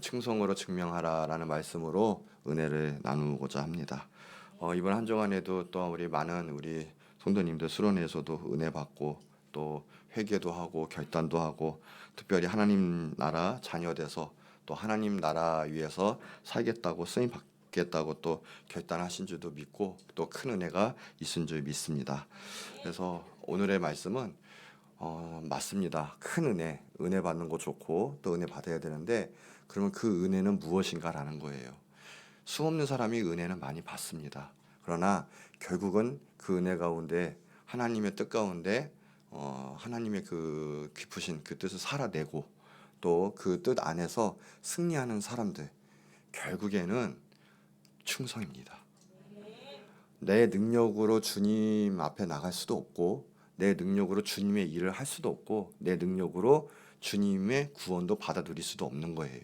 충성으로 증명하라라는 말씀으로 은혜를 나누고자 합니다. 이번 한 주간에도 또 우리 많은 우리 성도님들 수련회에서도 은혜 받고 또 회개도 하고 결단도 하고 특별히 하나님 나라 자녀 돼서 또 하나님 나라 위해서 살겠다고 쓰임 받겠다고 또 결단하신 줄도 믿고 또 큰 은혜가 있은 줄 믿습니다. 그래서 오늘의 말씀은 맞습니다. 큰 은혜 받는 거 좋고 또 은혜 받아야 되는데 그러면 그 은혜는 무엇인가라는 거예요. 수없는 사람이 은혜는 많이 받습니다. 그러나 결국은 그 은혜 가운데 하나님의 뜻 가운데 하나님의 그 깊으신 그 뜻을 살아내고 또 그 뜻 안에서 승리하는 사람들 결국에는 충성입니다. 내 능력으로 주님 앞에 나갈 수도 없고 내 능력으로 주님의 일을 할 수도 없고 내 능력으로 주님의 구원도 받아 누릴 수도 없는 거예요.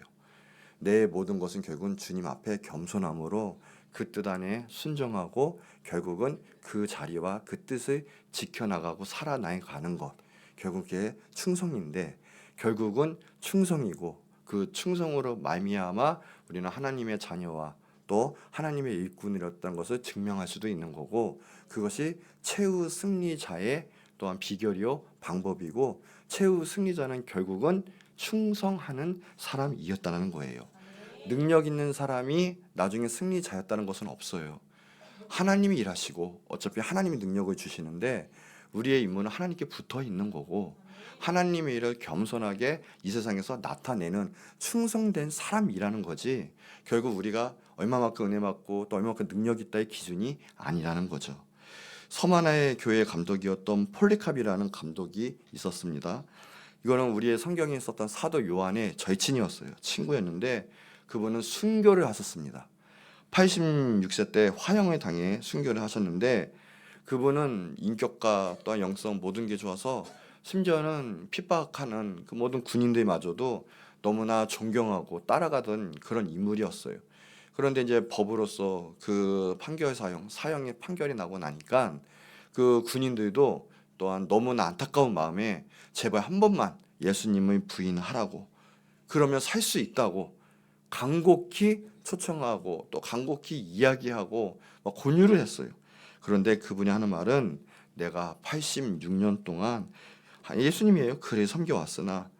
내 모든 것은 결국은 주님 앞에 겸손함으로 그 뜻 안에 순종하고 결국은 그 자리와 그 뜻을 지켜나가고 살아나가는 것 결국 그게 충성인데 결국은 충성이고 그 충성으로 말미암아 우리는 하나님의 자녀와 또 하나님의 일꾼이었다는 것을 증명할 수도 있는 거고 그것이 최후 승리자의 또한 비결이요 방법이고 최후 승리자는 결국은 충성하는 사람이었다는 거예요. 능력 있는 사람이 나중에 승리자였다는 것은 없어요. 하나님이 일하시고 어차피 하나님이 능력을 주시는데 우리의 임무는 하나님께 붙어 있는 거고 하나님의 일을 겸손하게 이 세상에서 나타내는 충성된 사람이라는 거지 결국 우리가 얼마만큼 은혜 받고 또 얼마만큼 능력 있다의 기준이 아니라는 거죠. 서만의 교회 감독이었던 폴리캅이라는 감독이 있었습니다. 이거는 우리의 성경에 있었던 사도 요한의 절친이었어요. 친구였는데 그분은 순교를 하셨습니다. 86세 때 화형을 당해 순교를 하셨는데 그분은 인격과 또한 영성 모든 게 좋아서 심지어는 핍박하는 그 모든 군인들마저도 너무나 존경하고 따라가던 그런 인물이었어요. 그런데 이제 법으로서 그 사형의 판결이 나고 나니까 그 군인들도 또한 너무나 안타까운 마음에 제발 한 번만 예수님을 부인하라고 그러면 살 수 있다고 간곡히 초청하고 또 간곡히 이야기하고 막 권유를 했어요. 그런데 그분이 하는 말은 내가 86년 동안 예수님이에요. 그래 섬겨왔으나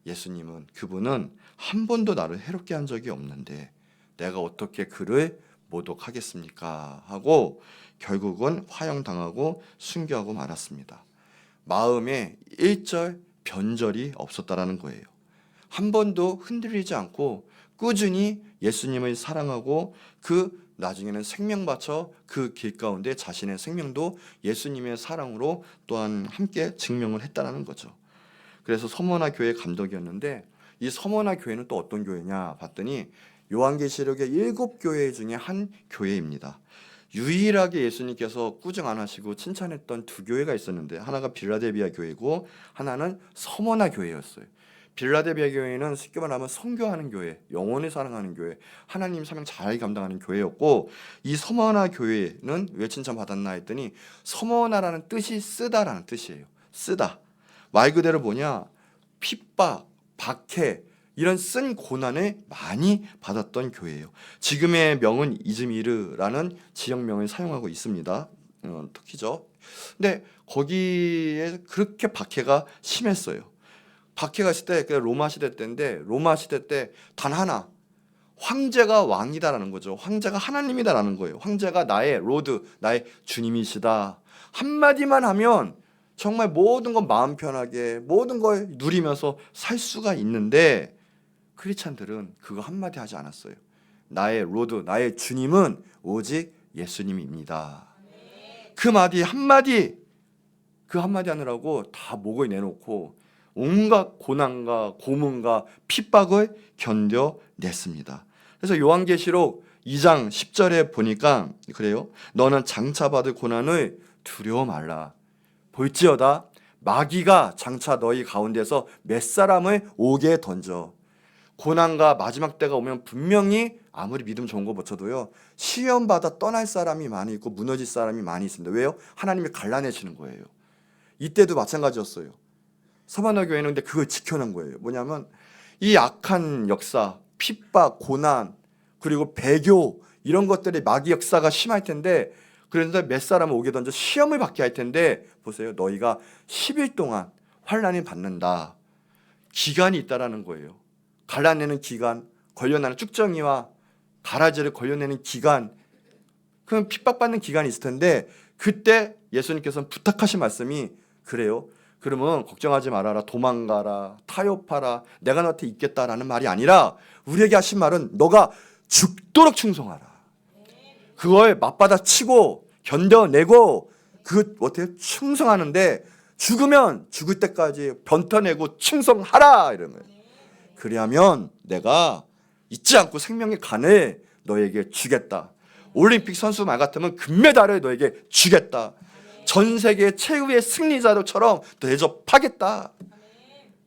예수님은 그분은 한 번도 나를 해롭게 한 적이 없는데 내가 어떻게 그를 모독하겠습니까? 하고 결국은 화형당하고 순교하고 말았습니다. 마음에 일절 변절이 없었다라는 거예요. 한 번도 흔들리지 않고 꾸준히 예수님을 사랑하고 그 나중에는 생명 바쳐 그 길 가운데 자신의 생명도 예수님의 사랑으로 또한 함께 증명을 했다는 거죠. 그래서 서머나 교회 감독이었는데 이 서머나 교회는 또 어떤 교회냐 봤더니 요한계시록의 7교회 중에 한 교회입니다. 유일하게 예수님께서 꾸중 안 하시고 칭찬했던 두 교회가 있었는데 하나가 빌라델비아 교회고 하나는 서머나 교회였어요. 빌라델비아 교회는 쉽게 말하면 선교하는 교회, 영혼을 사랑하는 교회, 하나님 사명 잘 감당하는 교회였고 이 서머나 교회는 왜 칭찬받았나 했더니 서머나라는 뜻이 쓰다라는 뜻이에요. 쓰다. 말 그대로 뭐냐? 핍박, 박해 이런 쓴 고난을 많이 받았던 교회예요. 지금의 명은 이즈미르라는 지역명을 사용하고 있습니다. 터키죠. 근데 거기에 그렇게 박해가 심했어요. 박해가 있을 때 로마 시대 때인데 로마 시대 때 단 하나 황제가 왕이다라는 거죠. 황제가 하나님이다라는 거예요. 황제가 나의 로드, 나의 주님이시다. 한마디만 하면 정말 모든 건 마음 편하게 모든 걸 누리면서 살 수가 있는데 크리스찬들은 그거 한마디 하지 않았어요. 나의 로드, 나의 주님은 오직 예수님입니다. 그 한마디 하느라고 다 목을 내놓고 온갖 고난과 고문과 핍박을 견뎌냈습니다. 그래서 요한계시록 2장 10절에 보니까 그래요. 너는 장차 받을 고난을 두려워 말라. 볼지어다 마귀가 장차 너희 가운데서 몇 사람을 오게 던져. 고난과 마지막 때가 오면 분명히 아무리 믿음 좋은 거 붙여도요 시험받아 떠날 사람이 많이 있고 무너질 사람이 많이 있습니다. 왜요? 하나님이 갈라내시는 거예요. 이때도 마찬가지였어요. 서바나 교회는 근데 그걸 지켜낸 거예요. 뭐냐면 이 악한 역사, 핍박, 고난, 그리고 배교 이런 것들이 마귀 역사가 심할 텐데, 그런데 몇 사람을 오게 던져 시험을 받게 할 텐데, 보세요. 너희가 10일 동안 환난을 받는다. 기간이 있다라는 거예요. 갈라내는 기간, 걸려나는 쭉정이와 가라지를 걸려내는 기간, 그럼 핍박받는 기간이 있을 텐데, 그때 예수님께서는 부탁하신 말씀이 그래요. 그러면 걱정하지 말아라, 도망가라, 타협하라, 내가 너한테 있겠다라는 말이 아니라 우리에게 하신 말은 너가 죽도록 충성하라. 그걸 맞받아치고 견뎌내고 그 어떻게 충성하는데, 죽으면 죽을 때까지 변터내고 충성하라 이런 거예요. 그리하면 내가 잊지 않고 생명의 간을 너에게 주겠다. 올림픽 선수 말 같으면 금메달을 너에게 주겠다. 전 세계 최후의 승리자들처럼 대접하겠다.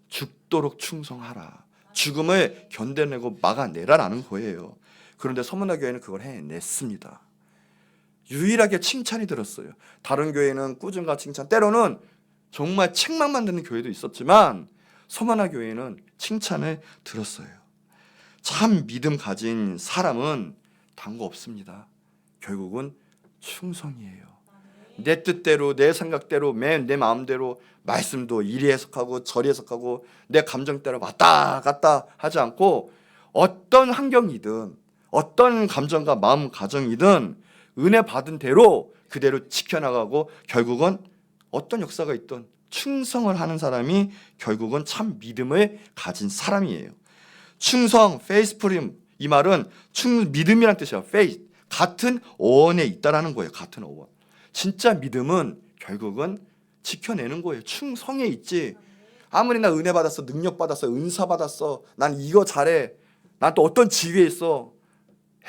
죽도록 충성하라. 죽음을 견뎌내고 막아내라라는 거예요. 그런데 서문화 교회는 그걸 해냈습니다. 유일하게 칭찬이 들었어요. 다른 교회는 꾸준과 칭찬, 때로는 정말 책망만 듣는 교회도 있었지만 서문화 교회는 칭찬을 들었어요. 참 믿음 가진 사람은 단 거 없습니다. 결국은 충성이에요. 내 뜻대로, 내 생각대로, 내 마음대로 말씀도 이리 해석하고 저리 해석하고 내 감정대로 왔다 갔다 하지 않고, 어떤 환경이든 어떤 감정과 마음 가정이든 은혜 받은 대로 그대로 지켜나가고, 결국은 어떤 역사가 있든 충성을 하는 사람이 결국은 참 믿음을 가진 사람이에요. 충성, faithful임, 이 말은 믿음이란 뜻이에요. faith, 같은 어원에 있다라는 거예요. 같은 어원. 진짜 믿음은 결국은 지켜내는 거예요. 충성에 있지. 아무리 나 은혜 받았어, 능력 받았어, 은사 받았어, 난 이거 잘해, 난 또 어떤 지위에 있어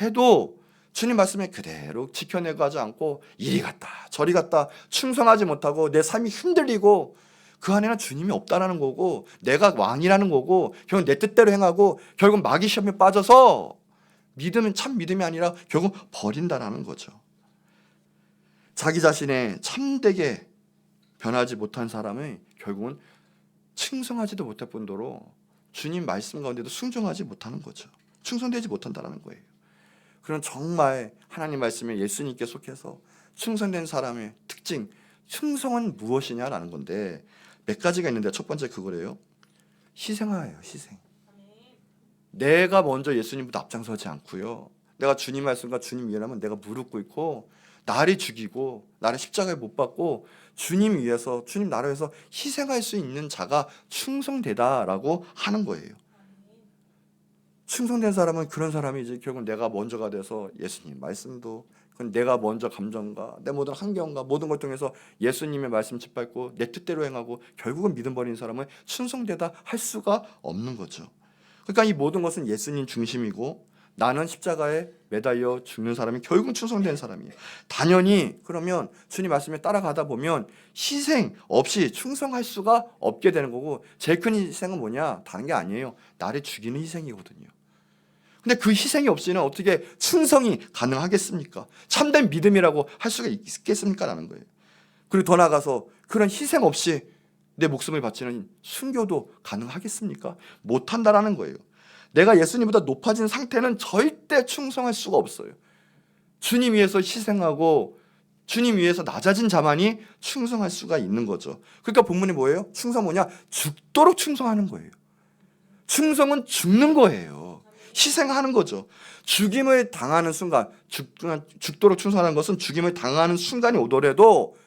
해도 주님 말씀에 그대로 지켜내고 하지 않고 이리 갔다 저리 갔다 충성하지 못하고 내 삶이 흔들리고, 그 안에는 주님이 없다라는 거고 내가 왕이라는 거고, 결국 내 뜻대로 행하고 결국 마귀 시험에 빠져서 믿음은 참 믿음이 아니라 결국 버린다라는 거죠. 자기 자신의 참되게 변하지 못한 사람은 결국은 충성하지도 못할 뿐더러 주님 말씀 가운데도 순종하지 못하는 거죠. 충성되지 못한다는 거예요. 그런 정말 하나님 말씀에 예수님께 속해서 충성된 사람의 특징, 충성은 무엇이냐라는 건데 몇 가지가 있는데, 첫 번째 그거래요. 희생하예요. 희생. 내가 먼저 예수님보다 앞장서지 않고요. 내가 주님 말씀과 주님 위하면 내가 무릎 꿇고 나를 죽이고 나를 십자가에 못 박고 주님 위해서, 주님 나라 위해서 희생할 수 있는 자가 충성되다라고 하는 거예요. 충성된 사람은 그런 사람이 이제 결국 내가 먼저가 돼서 예수님 말씀도, 그건 내가 먼저 감정과 내 모든 환경과 모든 걸 통해서 예수님의 말씀 짓밟고 내 뜻대로 행하고 결국은 믿음 버리는 사람은 충성되다 할 수가 없는 거죠. 그러니까 이 모든 것은 예수님 중심이고 나는 십자가에 매달려 죽는 사람이 결국은 충성된 사람이에요. 당연히 그러면 주님 말씀에 따라가다 보면 희생 없이 충성할 수가 없게 되는 거고, 제일 큰 희생은 뭐냐? 다른 게 아니에요. 나를 죽이는 희생이거든요. 근데 그 희생이 없이는 어떻게 충성이 가능하겠습니까? 참된 믿음이라고 할 수가 있겠습니까? 라는 거예요. 그리고 더 나아가서 그런 희생 없이 내 목숨을 바치는 순교도 가능하겠습니까? 못한다라는 거예요. 내가 예수님보다 높아진 상태는 절대 충성할 수가 없어요. 주님 위해서 희생하고 주님 위해서 낮아진 자만이 충성할 수가 있는 거죠. 그러니까 본문이 뭐예요? 충성 뭐냐? 죽도록 충성하는 거예요. 충성은 죽는 거예요. 희생하는 거죠. 죽임을 당하는 순간, 죽도록 충성하는 것은 죽임을 당하는 순간이 오더라도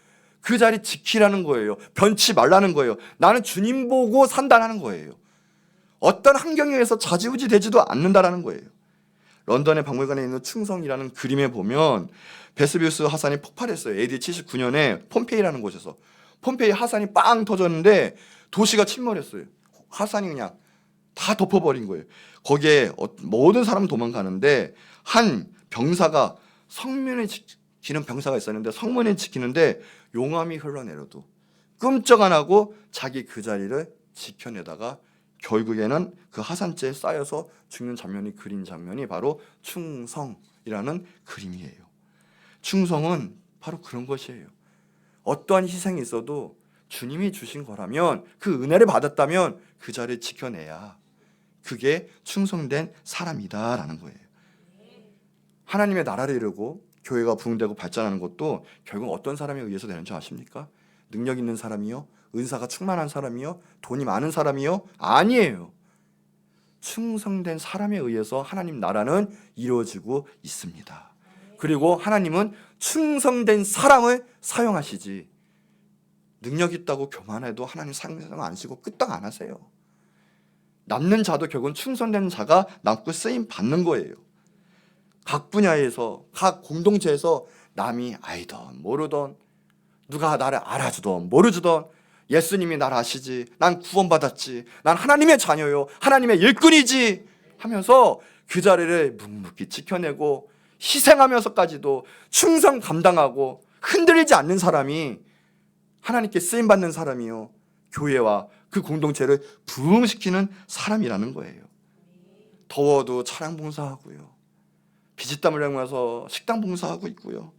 그 자리 지키라는 거예요. 변치 말라는 거예요. 나는 주님 보고 산다는 거예요. 어떤 환경에 의해서 좌지우지 되지도 않는다라는 거예요. 런던의 박물관에 있는 충성이라는 그림에 보면 베스비우스 화산이 폭발했어요. AD 79년에 폼페이라는 곳에서. 폼페이 화산이 빵 터졌는데 도시가 침몰했어요. 화산이 그냥 다 덮어버린 거예요. 거기에 모든 사람 도망가는데 한 병사가 성문을 지키는 병사가 있었는데, 성문을 지키는데 용암이 흘러내려도 끔찍 안 하고 자기 그 자리를 지켜내다가 결국에는 그 화산재에 쌓여서 죽는 장면이 그린 장면이 바로 충성이라는 그림이에요. 충성은 바로 그런 것이에요. 어떠한 희생이 있어도 주님이 주신 거라면, 그 은혜를 받았다면 그 자리를 지켜내야, 그게 충성된 사람이다라는 거예요. 하나님의 나라를 이루고 교회가 부흥되고 발전하는 것도 결국 어떤 사람에 의해서 되는 줄 아십니까? 능력 있는 사람이요? 은사가 충만한 사람이요? 돈이 많은 사람이요? 아니에요. 충성된 사람에 의해서 하나님 나라는 이루어지고 있습니다. 그리고 하나님은 충성된 사람을 사용하시지, 능력 있다고 교만해도 하나님 사용 안 하시고 끄떡 안 하세요. 남는 자도 결국은 충성된 자가 남고 쓰임 받는 거예요. 각 분야에서, 각 공동체에서 남이 알던 모르던, 누가 나를 알아주던 모르주던 예수님이 나를 아시지, 난 구원받았지, 난 하나님의 자녀요, 하나님의 일꾼이지 하면서 그 자리를 묵묵히 지켜내고 희생하면서까지도 충성 감당하고 흔들리지 않는 사람이 하나님께 쓰임받는 사람이요, 교회와 그 공동체를 부흥시키는 사람이라는 거예요. 더워도 차량 봉사하고요, 비지땀을 흘리면서 식당 봉사하고 있고요,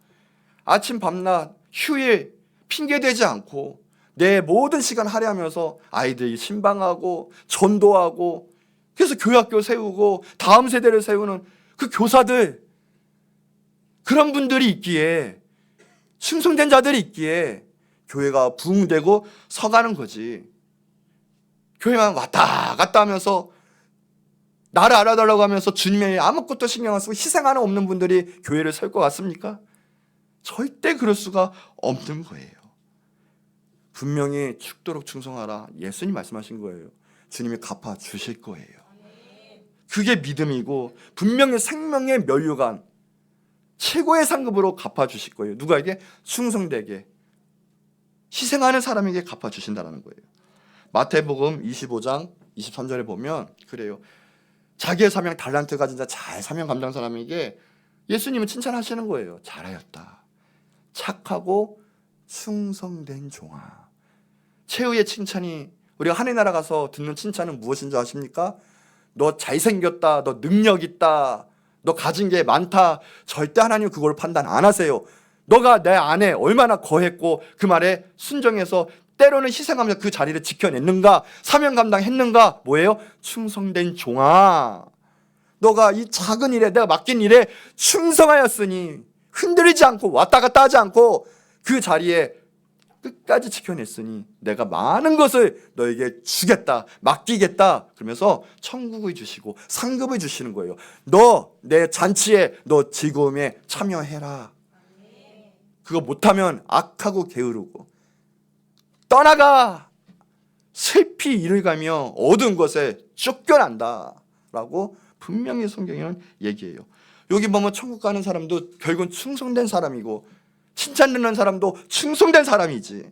아침 밤낮 휴일 핑계대지 않고 내 모든 시간 할애하면서 아이들 신방하고 전도하고, 그래서 교회학교 세우고 다음 세대를 세우는 그 교사들, 그런 분들이 있기에, 충성된 자들이 있기에 교회가 부흥되고 서가는 거지. 교회만 왔다 갔다 하면서 나를 알아달라고 하면서 주님의 아무것도 신경 안 쓰고 희생 하나 없는 분들이 교회를 설 것 같습니까? 절대 그럴 수가 없는 거예요. 분명히 죽도록 충성하라, 예수님 말씀하신 거예요. 주님이 갚아 주실 거예요. 그게 믿음이고, 분명히 생명의 면류관, 최고의 상급으로 갚아 주실 거예요. 누가에게? 충성되게 희생하는 사람에게 갚아 주신다는 거예요. 마태복음 25장 23절에 보면 그래요. 자기의 사명 달란트 가진 자, 잘 사명 감당한 사람에게 예수님은 칭찬하시는 거예요. 잘하였다, 착하고 충성된 종아. 최후의 칭찬이, 우리가 하늘나라 가서 듣는 칭찬은 무엇인 줄 아십니까? 너 잘생겼다, 너 능력 있다, 너 가진 게 많다. 절대 하나님 그걸 판단 안 하세요. 너가 내 안에 얼마나 거했고 그 말에 순종해서 때로는 희생하면서 그 자리를 지켜냈는가, 사명 감당했는가. 뭐예요? 충성된 종아, 너가 이 작은 일에, 내가 맡긴 일에 충성하였으니, 흔들리지 않고 왔다 갔다 하지 않고 그 자리에 끝까지 지켜냈으니 내가 많은 것을 너에게 주겠다, 맡기겠다. 그러면서 천국을 주시고 상급을 주시는 거예요. 너 내 잔치에, 너 즐거움에 참여해라. 그거 못하면 악하고 게으르고 떠나가, 슬피 이를 가며 어두운 것에 쫓겨난다 라고 분명히 성경에는 얘기해요. 여기 보면 천국 가는 사람도 결국은 충성된 사람이고, 칭찬 듣는 사람도 충성된 사람이지,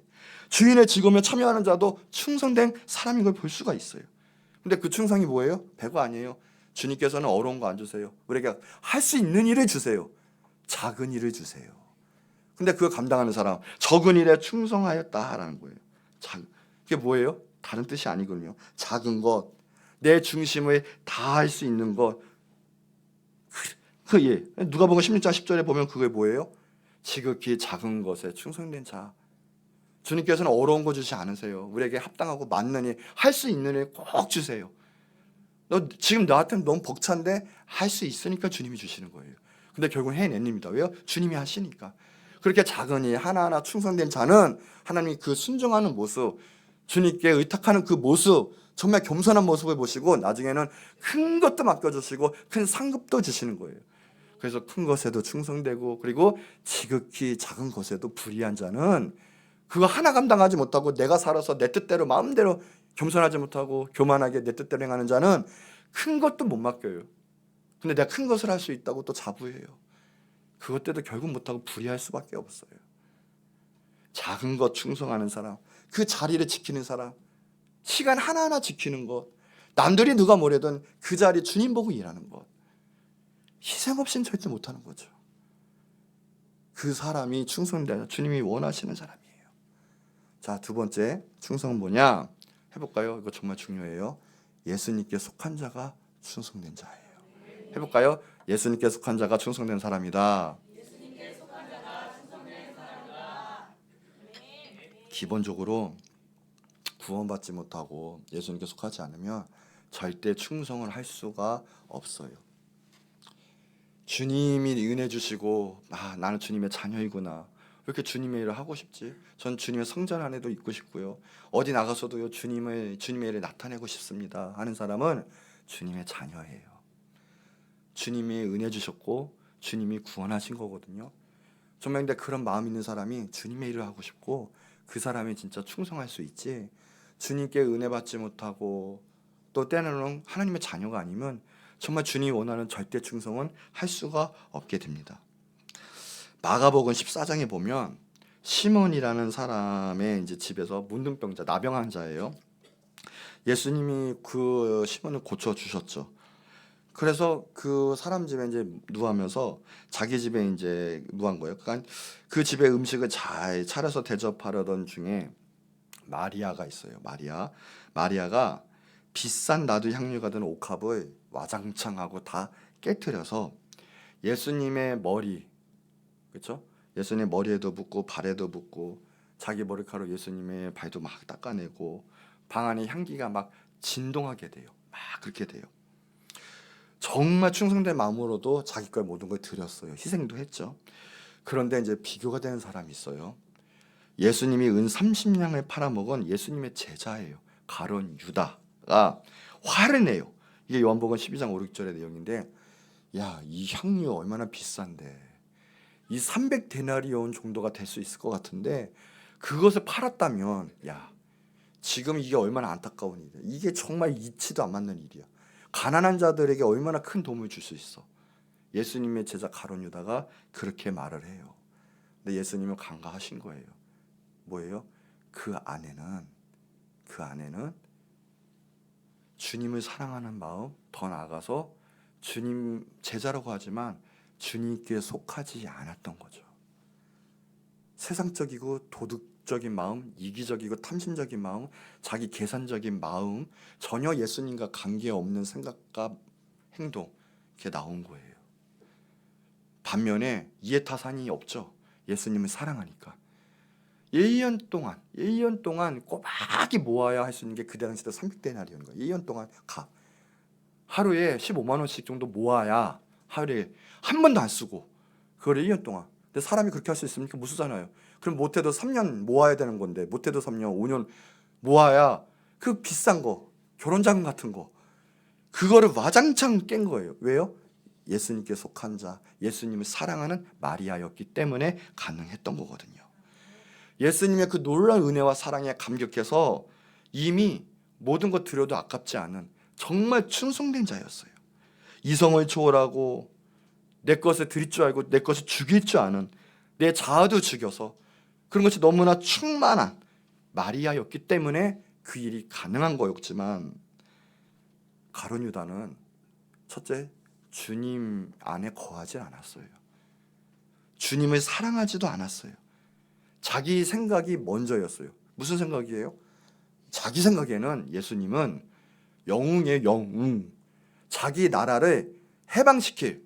주인의 즐거움에 참여하는 자도 충성된 사람인 걸 볼 수가 있어요. 근데 그 충성이 뭐예요? 별거 아니에요. 주님께서는 어려운 거 안 주세요. 우리에게 할 수 있는 일을 주세요. 작은 일을 주세요. 근데 그걸 감당하는 사람, 적은 일에 충성하였다라는 거예요. 그게 뭐예요? 다른 뜻이 아니거든요. 작은 것, 내 중심을 다할 수 있는 것. 누가복음 16장 10절에 보면 그게 뭐예요? 지극히 작은 것에 충성된 자. 주님께서는 어려운 거 주지 않으세요. 우리에게 합당하고 맞는 일, 할 수 있는 일 꼭 주세요. 너 지금 나한테는 너무 벅찬데 할 수 있으니까 주님이 주시는 거예요. 근데 결국은 해냅니다. 왜요? 주님이 하시니까. 그렇게 작은 일 하나하나 충성된 자는 하나님이 그 순종하는 모습, 주님께 의탁하는 그 모습, 정말 겸손한 모습을 보시고 나중에는 큰 것도 맡겨주시고 큰 상급도 주시는 거예요. 그래서 큰 것에도 충성되고, 그리고 지극히 작은 것에도 불의한 자는 그거 하나 감당하지 못하고 내가 살아서 내 뜻대로 마음대로 겸손하지 못하고 교만하게 내 뜻대로 행하는 자는 큰 것도 못 맡겨요. 근데 내가 큰 것을 할 수 있다고 또 자부해요. 그것 때도 결국 못하고 불의할 수밖에 없어요. 작은 것 충성하는 사람, 그 자리를 지키는 사람, 시간 하나하나 지키는 것, 남들이 누가 뭐래든 그 자리 주님 보고 일하는 것, 희생 없이는 절대 못하는 거죠. 그 사람이 충성되는, 주님이 원하시는 사람이에요. 자, 두 번째 충성은 뭐냐 해볼까요? 이거 정말 중요해요. 예수님께 속한 자가 충성된 자예요. 해볼까요? 예수님께 속한 자가 충성된 사람이다. 기본적으로 구원받지 못하고 예수님께 속하지 않으면 절대 충성을 할 수가 없어요. 주님이 은혜 주시고 나는 주님의 자녀이구나. 왜 이렇게 주님의 일을 하고 싶지? 전 주님의 성전 안에도 있고 싶고요. 어디 나가서도요 주님의 일을 나타내고 싶습니다 하는 사람은 주님의 자녀예요. 주님이 은혜 주셨고 주님이 구원하신 거거든요. 정말 근데 그런 마음 있는 사람이 주님의 일을 하고 싶고 그 사람이 진짜 충성할 수 있지, 주님께 은혜 받지 못하고 또 때로는 하나님의 자녀가 아니면 정말 주님이 원하는 절대 충성은 할 수가 없게 됩니다. 마가복음 14장에 보면 시몬이라는 사람의 이제 집에서 문둥병자, 나병 환자예요. 예수님이 그 시몬을 고쳐 주셨죠. 그래서 그 사람 집에 이제 누워하면서 자기 집에 이제 누운 거예요. 그러니까 그 집에 음식을 잘 차려서 대접하려던 중에 마리아가 있어요. 마리아가 비싼 나두 향유가 든 옥합을 와장창하고 다 깨트려서 예수님의 머리, 그렇죠? 예수님의 머리에도 붓고 발에도 붓고 자기 머리카락 예수님의 발도 막 닦아내고 방 안에 향기가 막 진동하게 돼요. 막 그렇게 돼요. 정말 충성된 마음으로도 자기 걸 모든 걸 드렸어요. 희생도 했죠. 그런데 이제 비교가 되는 사람이 있어요. 예수님이 은 30냥을 팔아먹은 예수님의 제자예요. 가룟 유다가 화를 내요. 이게 요한복음 12장 5, 6절의 내용인데, 야, 이 향유 얼마나 비싼데, 이 300데나리온 정도가 될 수 있을 것 같은데 그것을 팔았다면, 야, 지금 이게 얼마나 안타까운 일이야. 이게 정말 이치도 안 맞는 일이야. 가난한 자들에게 얼마나 큰 도움을 줄 수 있어. 예수님의 제자 가룟 유다가 그렇게 말을 해요. 근데 예수님은 간과하신 거예요. 뭐예요? 그 안에는 주님을 사랑하는 마음, 더 나아가서 주님 제자라고 하지만 주님께 속하지 않았던 거죠. 세상적이고 도덕적인 마음, 이기적이고 탐심적인 마음, 자기 계산적인 마음, 전혀 예수님과 관계없는 생각과 행동, 이렇게 나온 거예요. 반면에 이해타산이 없죠. 예수님을 사랑하니까. 예년 동안 꼬박이 모아야 할 수 있는 게 그때 당시에 300데나리온 거예요. 1년 동안 하루에 15만 원씩 정도 모아야 하루에 한 번도 안 쓰고 그걸 1년 동안. 근데 사람이 그렇게 할 수 있습니까? 못 쓰잖아요. 그럼 못해도 3년 모아야 되는 건데 못해도 3년, 5년 모아야 그 비싼 거, 결혼자금 같은 거, 그거를 와장창 깬 거예요. 왜요? 예수님께 속한 자, 예수님을 사랑하는 마리아였기 때문에 가능했던 거거든요. 예수님의 그 놀라운 은혜와 사랑에 감격해서 이미 모든 것 드려도 아깝지 않은 정말 충성된 자였어요. 이성을 초월하고 내 것을 드릴 줄 알고 내 것을 죽일 줄 아는, 내 자아도 죽여서 그런 것이 너무나 충만한 마리아였기 때문에 그 일이 가능한 거였지만, 가룟 유다는 첫째, 주님 안에 거하지 않았어요. 주님을 사랑하지도 않았어요. 자기 생각이 먼저였어요. 무슨 생각이에요? 자기 생각에는 예수님은 영웅이에요. 영웅. 자기 나라를 해방시킬,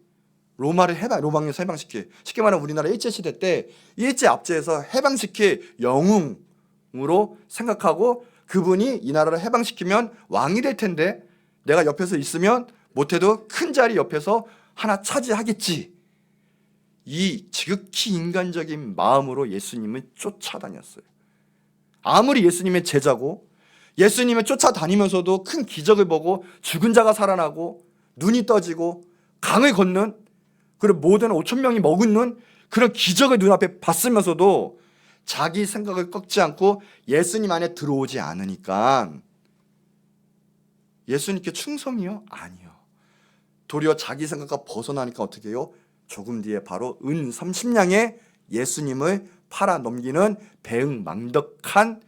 로마에서 해방시킬, 쉽게 말하면 우리나라 일제시대 때 일제 압제에서 해방시킬 영웅으로 생각하고, 그분이 이 나라를 해방시키면 왕이 될 텐데 내가 옆에서 있으면 못해도 큰 자리 옆에서 하나 차지하겠지. 이 지극히 인간적인 마음으로 예수님을 쫓아다녔어요. 아무리 예수님의 제자고 예수님을 쫓아다니면서도 큰 기적을 보고 죽은 자가 살아나고 눈이 떠지고 강을 걷는, 그리고 모든 5천 명이 먹는 그런 기적을 눈앞에 봤으면서도 자기 생각을 꺾지 않고 예수님 안에 들어오지 않으니까 예수님께 충성이요? 아니요. 도리어 자기 생각과 벗어나니까 어떻게 해요? 조금 뒤에 바로 은 30냥에 예수님을 팔아 넘기는 배은망덕한,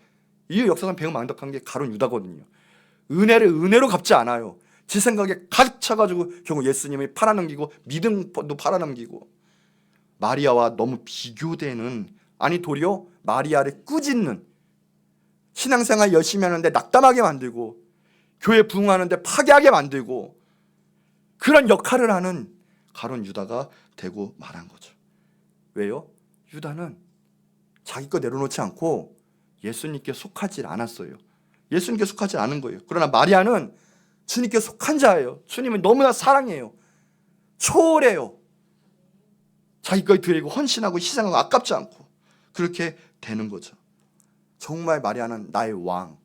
이 역사상 배은망덕한 게 가룟 유다거든요. 은혜를 은혜로 갚지 않아요. 지 생각에 가득 차가지고 결국 예수님을 팔아넘기고 믿음도 팔아넘기고, 마리아와 너무 비교되는, 아니 도리어 마리아를 꾸짖는, 신앙생활 열심히 하는데 낙담하게 만들고 교회 부흥하는데 파괴하게 만들고 그런 역할을 하는 가룟 유다가 되고 말한 거죠. 왜요? 유다는 자기 거 내려놓지 않고 예수님께 속하지 않았어요. 예수님께 속하지 않은 거예요. 그러나 마리아는 주님께 속한 자예요. 주님은 너무나 사랑해요. 초월해요. 자기까지 드리고 헌신하고 희생하고 아깝지 않고 그렇게 되는 거죠. 정말 마리아는 나의 왕,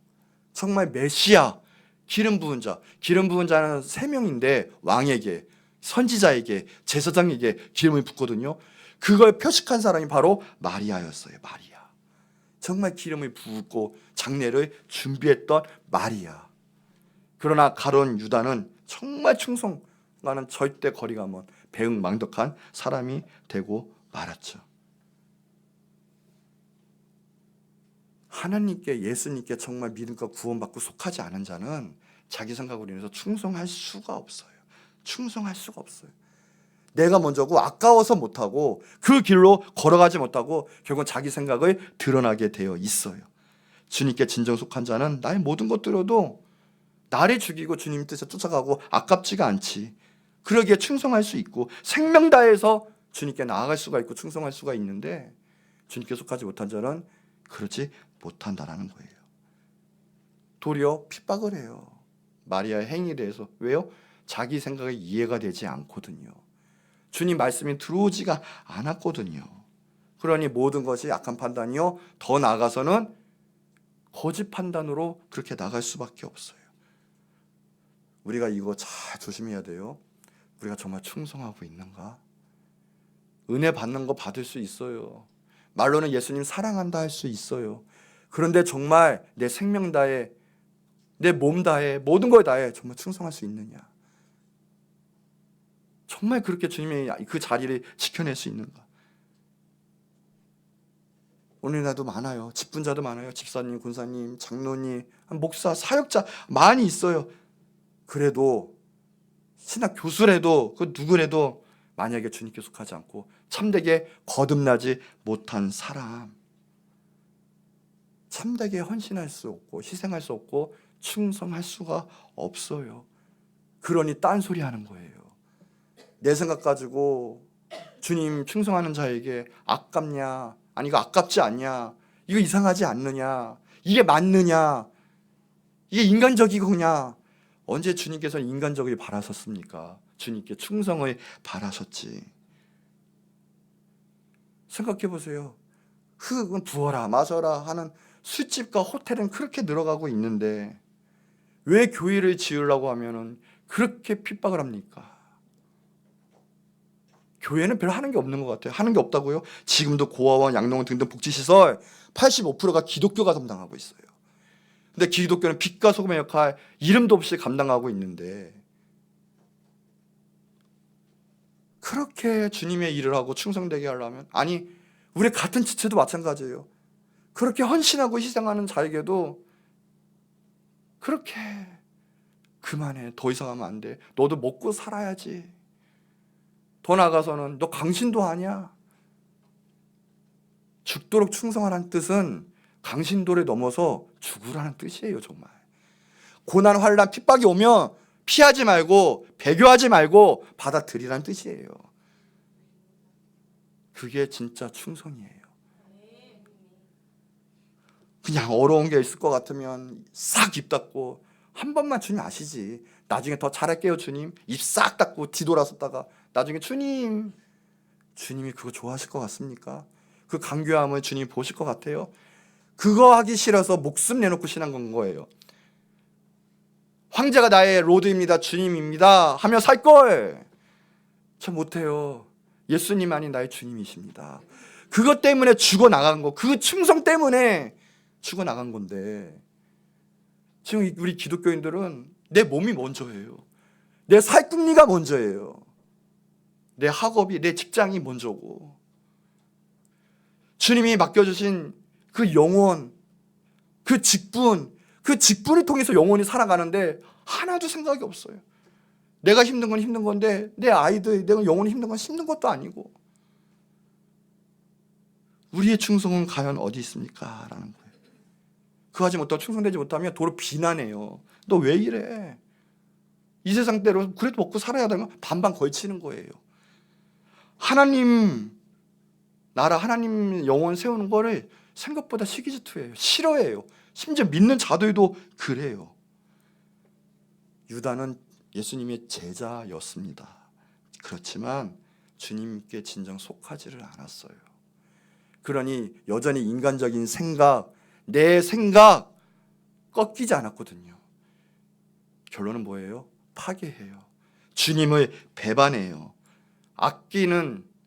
정말 메시아, 기름 부은 자. 기름 부은 자는 3명인데 왕에게, 선지자에게, 제사장에게 기름을 붓거든요. 그걸 표식한 사람이 바로 마리아였어요. 마리아. 정말 기름을 붓고 장례를 준비했던 마리아. 그러나 가룟 유다는 정말 충성과는 절대 거리가 먼 배은망덕한 사람이 되고 말았죠. 하나님께, 예수님께 정말 믿음과 구원받고 속하지 않은 자는 자기 생각으로 인해서 충성할 수가 없어요. 충성할 수가 없어요. 내가 먼저고 아까워서 못하고 그 길로 걸어가지 못하고 결국은 자기 생각을 드러나게 되어 있어요. 주님께 진정 속한 자는 나의 모든 것들로도 나를 죽이고 주님 뜻에 쫓아가고 아깝지가 않지. 그러기에 충성할 수 있고 생명 다해서 주님께 나아갈 수가 있고 충성할 수가 있는데 주님께 속하지 못한 자는 그렇지 못한다라는 거예요. 도리어 핍박을 해요. 마리아의 행위에 대해서. 왜요? 자기 생각이 이해가 되지 않거든요. 주님 말씀이 들어오지가 않았거든요. 그러니 모든 것이 악한 판단이요, 더 나아가서는 거짓 판단으로 그렇게 나갈 수밖에 없어요. 우리가 이거 잘 조심해야 돼요. 우리가 정말 충성하고 있는가? 은혜 받는 거 받을 수 있어요. 말로는 예수님 사랑한다 할 수 있어요. 그런데 정말 내 생명 다해, 내 몸 다해, 모든 걸 다해 정말 충성할 수 있느냐? 정말 그렇게 주님의 그 자리를 지켜낼 수 있는가? 오늘날도 많아요. 직분자도 많아요. 집사님, 군사님, 장로님, 목사, 사역자 많이 있어요. 그래도 신학 교수래도 그 누구래도 만약에 주님께 속하지 않고 참되게 거듭나지 못한 사람, 참되게 헌신할 수 없고 희생할 수 없고 충성할 수가 없어요. 그러니 딴소리 하는 거예요. 내 생각 가지고 주님 충성하는 자에게 아깝냐, 아니 이거 아깝지 않냐, 이거 이상하지 않느냐, 이게 맞느냐, 이게 인간적이구냐. 언제 주님께서 인간적을 바라셨습니까? 주님께 충성을 바라셨지. 생각해 보세요. 흙은 부어라 마셔라 하는 술집과 호텔은 그렇게 늘어가고 있는데 왜 교회를 지으려고 하면은 그렇게 핍박을 합니까? 교회는 별로 하는 게 없는 것 같아요. 하는 게 없다고요? 지금도 고아원, 양로원 등등 복지시설 85%가 기독교가 담당하고 있어요. 근데 기독교는 빛과 소금의 역할 이름도 없이 감당하고 있는데 그렇게 주님의 일을 하고 충성되게 하려면, 아니 우리 같은 지체도 마찬가지예요. 그렇게 헌신하고 희생하는 자에게도 그렇게 그만해, 더 이상 하면 안 돼, 너도 먹고 살아야지, 더 나아가서는 너 강신도 하냐. 죽도록 충성하라는 뜻은 강신도를 넘어서 죽으라는 뜻이에요. 정말 고난, 환난, 핍박이 오면 피하지 말고 배교하지 말고 받아들이라는 뜻이에요. 그게 진짜 충성이에요. 그냥 어려운 게 있을 것 같으면 싹 입 닫고 한 번만 주님 아시지, 나중에 더 잘할게요 주님, 입 싹 닫고 뒤돌아섰다가 나중에 주님이 그거 좋아하실 것 같습니까? 그 간교함을 주님이 보실 것 같아요? 그거 하기 싫어서 목숨 내놓고 신앙 건 거예요. 황제가 나의 로드입니다, 주님입니다 하며 살걸. 저 못해요. 예수님만이 나의 주님이십니다. 그것 때문에 죽어나간 거, 그 충성 때문에 죽어나간 건데 지금 우리 기독교인들은 내 몸이 먼저예요. 내 살궁리가 먼저예요. 내 학업이, 내 직장이 먼저고 주님이 맡겨주신 그 영혼, 그 직분을 통해서 영혼이 살아가는데 하나도 생각이 없어요. 내가 힘든 건 힘든 건데 내 아이들, 내가 영혼이 힘든 건 힘든 것도 아니고 우리의 충성은 과연 어디 있습니까? 라는 거예요. 그 하지 못하고 충성되지 못하면 도로 비난해요. 너 왜 이래? 이 세상대로 그래도 먹고 살아야 되면 반반 걸치는 거예요. 하나님 나라, 하나님 영혼 세우는 거를 생각보다 시기질투해요. 싫어해요. 심지어 믿는 자들도 그래요. 유다는 예수님의 제자였습니다. 그렇지만 주님께 진정 속하지를 않았어요. 그러니 여전히 인간적인 생각, 내 생각 꺾이지 않았거든요. 결론은 뭐예요? 파괴해요. 주님을 배반해요.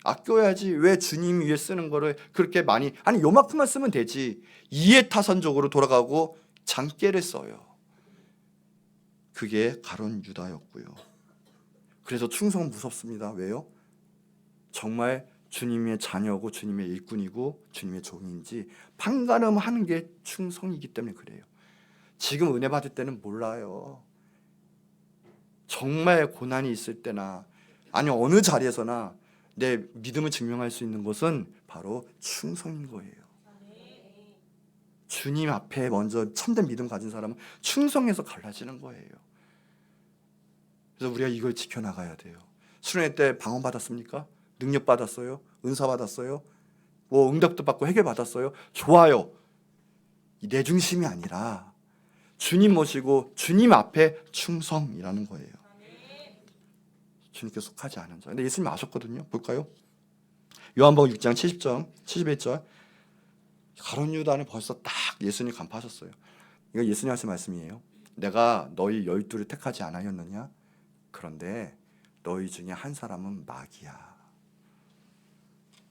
아껴야지 왜 주님 위에 쓰는 거를 그렇게 많이, 아니 요만큼만 쓰면 되지. 이해타산적으로 돌아가고 장깨를 써요. 그게 가룟 유다였고요. 그래서 충성은 무섭습니다. 왜요? 정말 주님의 자녀고 주님의 일꾼이고 주님의 종인지 판가름하는 게 충성이기 때문에 그래요. 지금 은혜 받을 때는 몰라요. 정말 고난이 있을 때나 아니 어느 자리에서나 내 믿음을 증명할 수 있는 것은 바로 충성인 거예요. 주님 앞에 먼저 참된 믿음 가진 사람은 충성에서 갈라지는 거예요. 그래서 우리가 이걸 지켜나가야 돼요. 수련회 때 방언 받았습니까? 능력 받았어요? 은사 받았어요? 뭐 응답도 받고 해결 받았어요? 좋아요. 내 중심이 아니라 주님 모시고 주님 앞에 충성이라는 거예요. 주님께 속하지 않은 자. 근데 예수님 아셨거든요. 볼까요? 요한복음 6장 70절, 71절. 가룟 유다는 벌써 딱 예수님 간파하셨어요. 이거 예수님 하신 말씀이에요. 내가 너희 12를 택하지 않았느냐? 그런데 너희 중에 한 사람은 마귀야.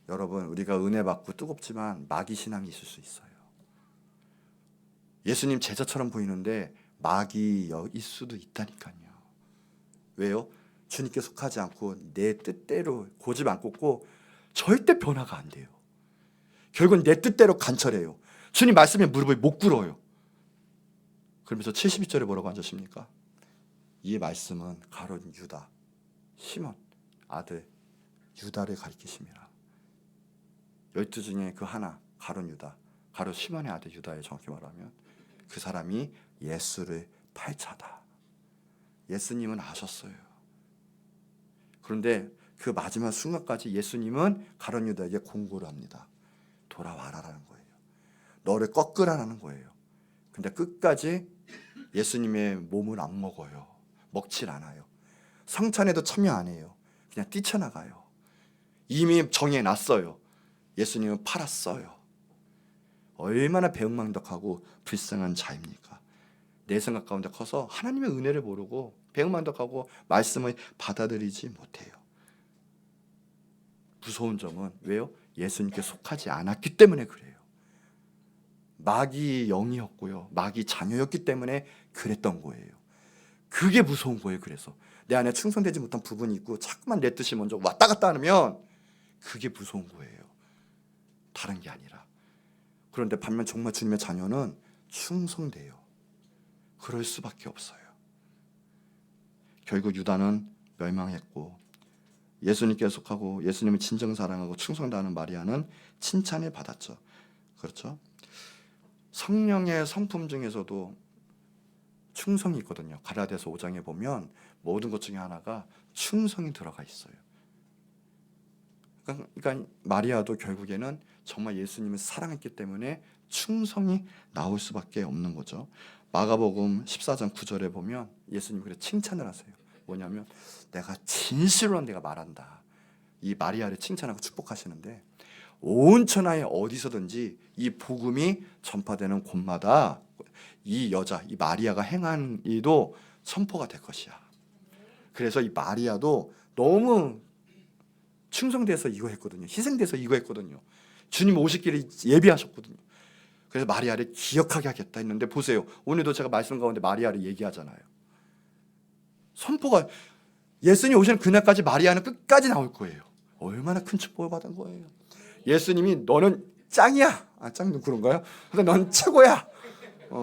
여러분, 우리가 은혜 받고 뜨겁지만 마귀 신앙이 있을 수 있어요. 예수님 제자처럼 보이는데 마귀일 수도 있다니까요. 왜요? 주님께 속하지 않고 내 뜻대로 고집 안 꽂고 절대 변화가 안 돼요. 결국은 내 뜻대로 간철해요. 주님 말씀에 무릎을 못 꿇어요. 그러면서 72절에 뭐라고 앉으십니까? 이 말씀은 가룟 유다, 시몬 아들 유다를 가리키심이라. 12 중에 그 하나, 가룟 유다, 가룟 시몬의 아들 유다에 정확히 말하면 그 사람이 예수를 팔자다. 예수님은 아셨어요. 그런데 그 마지막 순간까지 예수님은 가룟 유다에게 공고를 합니다. 돌아와라라는 거예요. 너를 꺾으라는 거예요. 근데 끝까지 예수님의 몸을 안 먹어요. 먹질 않아요. 성찬에도 참여 안 해요. 그냥 뛰쳐나가요. 이미 정해놨어요. 예수님은 팔았어요. 얼마나 배은망덕하고 불쌍한 자입니까? 내 생각 가운데 커서 하나님의 은혜를 모르고 배은망덕하고 말씀을 받아들이지 못해요. 무서운 점은 왜요? 예수님께 속하지 않았기 때문에 그래요. 마귀 영이었고요. 마귀 자녀였기 때문에 그랬던 거예요. 그게 무서운 거예요. 그래서 내 안에 충성되지 못한 부분이 있고 자꾸만 내 뜻이 먼저 왔다 갔다 하면 그게 무서운 거예요. 다른 게 아니라. 그런데 반면 정말 주님의 자녀는 충성돼요. 그럴 수밖에 없어요. 결국 유다는 멸망했고 예수님께 속하고 예수님을 진정 사랑하고 충성다하는 마리아는 칭찬을 받았죠. 그렇죠? 성령의 성품 중에서도 충성이 있거든요. 갈라디아서 5장에 보면 모든 것 중에 하나가 충성이 들어가 있어요. 그러니까 마리아도 결국에는 정말 예수님을 사랑했기 때문에 충성이 나올 수밖에 없는 거죠. 마가복음 14장 9절에 보면 예수님이 그래 칭찬을 하세요. 뭐냐면 내가 진실로 내가 말한다. 이 마리아를 칭찬하고 축복하시는데 온 천하에 어디서든지 이 복음이 전파되는 곳마다 이 여자, 이 마리아가 행한 일도 선포가 될 것이야. 그래서 이 마리아도 너무 충성돼서 이거 했거든요. 희생돼서 이거 했거든요. 주님 오시기를 예비하셨거든요. 그래서 마리아를 기억하게 하겠다 했는데 보세요. 오늘도 제가 말씀 가운데 마리아를 얘기하잖아요. 선포가 예수님 오시는 그날까지 마리아는 끝까지 나올 거예요. 얼마나 큰 축복을 받은 거예요. 예수님이 너는 짱이야. 아, 짱도 그런가요? 그래서 넌 최고야.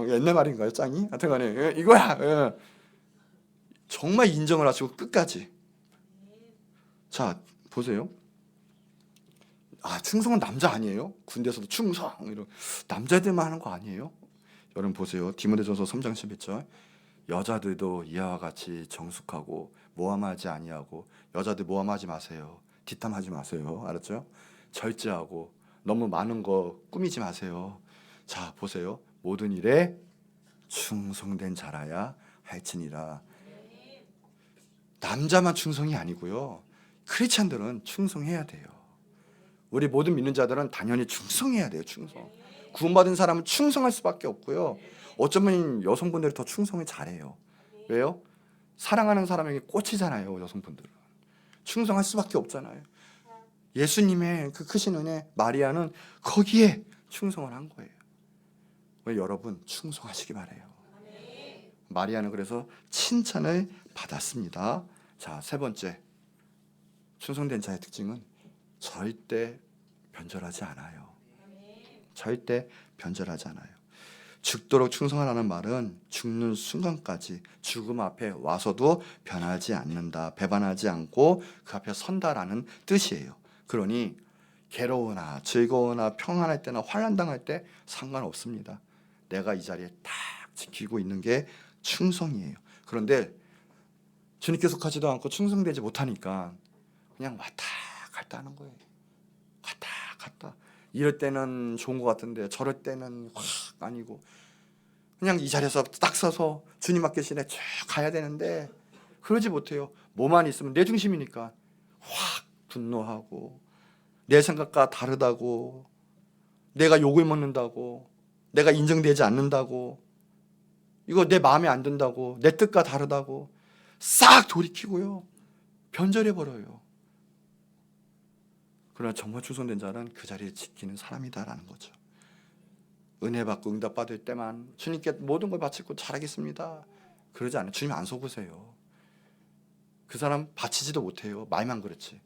옛날 말인가요, 짱이? 하여튼 간에 이거야. 예. 정말 인정을 하시고 끝까지. 자, 보세요. 아, 충성은 남자 아니에요? 군대에서도 충성 이런 남자들만 하는 거 아니에요? 여러분 보세요. 디모데전서 3장 11절. 여자들도 이와 같이 정숙하고 모함하지 아니하고 여자들 모함하지 마세요. 뒷담하지 마세요. 알았죠? 절제하고 너무 많은 거 꾸미지 마세요. 자, 보세요. 모든 일에 충성된 자라야 할지니라. 남자만 충성이 아니고요. 크리스찬들은 충성해야 돼요. 우리 모든 믿는 자들은 당연히 충성해야 돼요. 충성. 구원받은 사람은 충성할 수밖에 없고요. 어쩌면 여성분들이 더 충성을 잘해요. 왜요? 사랑하는 사람에게 꽂히잖아요. 여성분들은 충성할 수밖에 없잖아요. 예수님의 그 크신 은혜, 마리아는 거기에 충성을 한 거예요. 여러분 충성하시기 바래요. 마리아는 그래서 칭찬을 받았습니다. 자, 세 번째, 충성된 자의 특징은 절대 변절하지 않아요. 절대 변절하지 않아요. 죽도록 충성하라는 말은 죽는 순간까지 죽음 앞에 와서도 변하지 않는다, 배반하지 않고 그 앞에 선다라는 뜻이에요. 그러니 괴로우나 즐거우나 평안할 때나 환난당할 때 상관없습니다. 내가 이 자리에 딱 지키고 있는 게 충성이에요. 그런데 주님께 속하지도 않고 충성되지 못하니까 그냥 왔다 갔다 하는 거예요. 왔다 갔다. 이럴 때는 좋은 것 같은데 저럴 때는 확 아니고, 그냥 이 자리에서 딱 서서 주님 앞계시네 쭉 가야 되는데 그러지 못해요. 뭐만 있으면 내 중심이니까 확 분노하고, 내 생각과 다르다고, 내가 욕을 먹는다고, 내가 인정되지 않는다고, 이거 내 마음에 안 든다고, 내 뜻과 다르다고 싹 돌이키고요, 변절해버려요. 그러나 정말 충성된 자는 그 자리에 지키는 사람이다라는 거죠. 은혜 받고 응답 받을 때만 주님께 모든 걸 바치고 잘하겠습니다, 그러지 않아요. 주님 안 속으세요. 그 사람 바치지도 못해요. 말만 그렇지.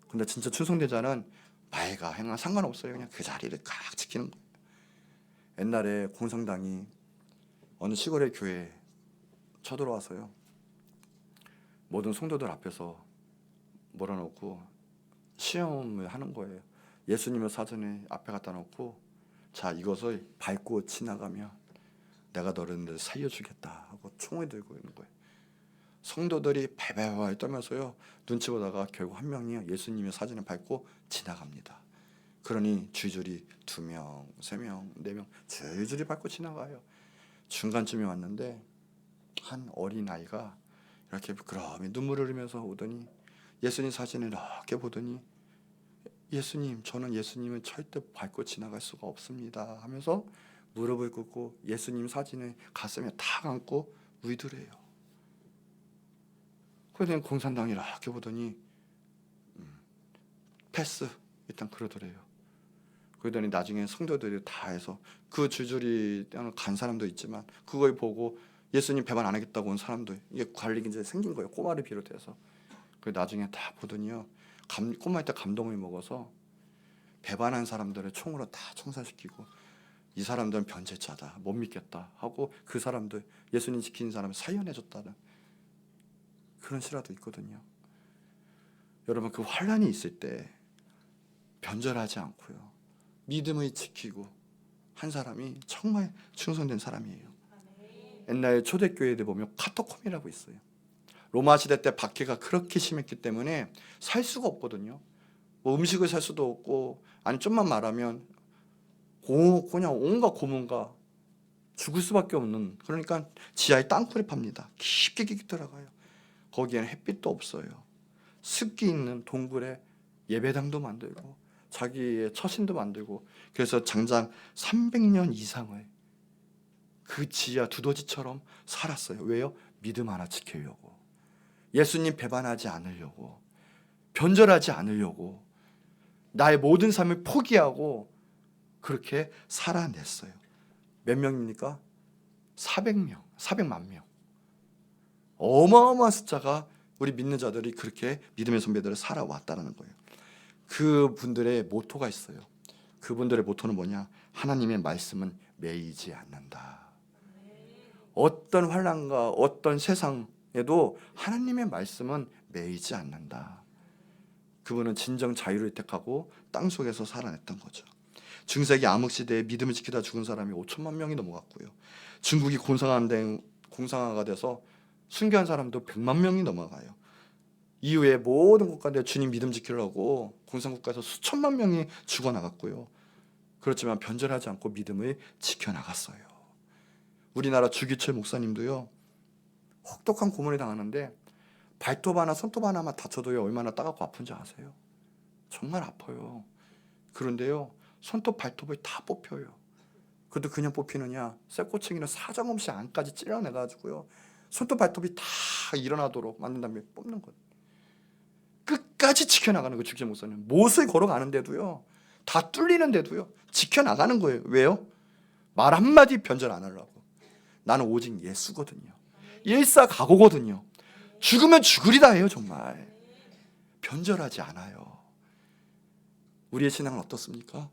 근데 진짜 충성된 자는 말과 행과 상관없어요. 그냥 그 자리를 꽉 지키는 거예요. 옛날에 공산당이 어느 시골의 교회에 쳐들어와서요, 모든 성도들 앞에서 몰아놓고 시험을 하는 거예요. 예수님의 사진을 앞에 갖다 놓고, 자, 이것을 밟고 지나가면 내가 너를 살려주겠다 하고 총을 들고 있는 거예요. 성도들이 발발발 떨면서요, 눈치 보다가 결국 한 명이 예수님의 사진을 밟고 지나갑니다. 그러니 줄줄이 2명, 3명, 4명 줄줄이 밟고 지나가요. 중간쯤에 왔는데 한 어린아이가 이렇게 부끄러움이 눈물을 흘리면서 오더니 예수님 사진을 이렇게 보더니, 예수님, 저는 예수님을 절대 밟고 지나갈 수가 없습니다 하면서 무릎을 꿇고 예수님 사진을 가슴에 탁 안고 울더래요. 그래서 공산당이 이렇게 보더니 패스 일단 그러더래요. 그러더니 나중에 성도들이 다 해서 그 줄줄이 간 사람도 있지만 그걸 보고 예수님 배반 안 하겠다고 온 사람도, 이게 관리가 이제 생긴 거예요. 꼬마를 비롯해서. 그 나중에 다 보더니요, 꼬마일 때 감동을 먹어서 배반한 사람들을 총으로 다 총살시키고, 이 사람들은 변제자다, 못 믿겠다 하고 그 사람들, 예수님 지키는 사람을 살려내줬다는 그런 실화도 있거든요. 여러분, 그 환난이 있을 때 변절하지 않고요, 믿음을 지키고 한 사람이 정말 충성된 사람이에요. 옛날 초대교회들 보면 카토콤이라고 있어요. 로마 시대 때 박해가 그렇게 심했기 때문에 살 수가 없거든요. 뭐 음식을 살 수도 없고, 아니 좀만 말하면 그냥 온갖 고문과 죽을 수밖에 없는, 그러니까 지하에 땅굴을 팝니다. 깊게 들어가요. 거기에는 햇빛도 없어요. 습기 있는 동굴에 예배당도 만들고 자기의 처신도 만들고, 그래서 장장 300년 이상을 그 지하 두더지처럼 살았어요. 왜요? 믿음 하나 지키려고, 예수님 배반하지 않으려고, 변절하지 않으려고, 나의 모든 삶을 포기하고 그렇게 살아냈어요. 몇 명입니까? 400명, 400만 명. 어마어마한 숫자가 우리 믿는 자들이 그렇게 믿음의 선배들을 살아왔다는 거예요. 그분들의 모토가 있어요. 그분들의 모토는 뭐냐? 하나님의 말씀은 매이지 않는다. 어떤 환난과 어떤 세상에도 하나님의 말씀은 매이지 않는다. 그분은 진정 자유를 택하고 땅 속에서 살아냈던 거죠. 중세기 암흑시대에 믿음을 지키다 죽은 사람이 5천만 명이 넘어갔고요. 중국이 공산화가 돼서 순교한 사람도 100만 명이 넘어가요. 이후에 모든 국가들 주님 믿음 지키려고 공산국가에서 수천만 명이 죽어나갔고요. 그렇지만 변절하지 않고 믿음을 지켜나갔어요. 우리나라 주기철 목사님도요, 혹독한 고문을 당하는데 발톱 하나 손톱 하나만 다쳐도요 얼마나 따갑고 아픈지 아세요? 정말 아파요. 그런데요 손톱 발톱을 다 뽑혀요. 그것도 그냥 뽑히느냐, 쇠꼬챙이는 사정없이 안까지 찔러내가지고요 손톱 발톱이 다 일어나도록 만든 다음에 뽑는 거예요. 끝까지 지켜나가는 거예요. 주기자 목사는 못을 걸어가는데도요 다 뚫리는데도요 지켜나가는 거예요. 왜요? 말 한마디 변절 안 하려고. 나는 오직 예수거든요. 일사각오거든요. 죽으면 죽으리다 해요. 정말 변절하지 않아요. 우리의 신앙은 어떻습니까?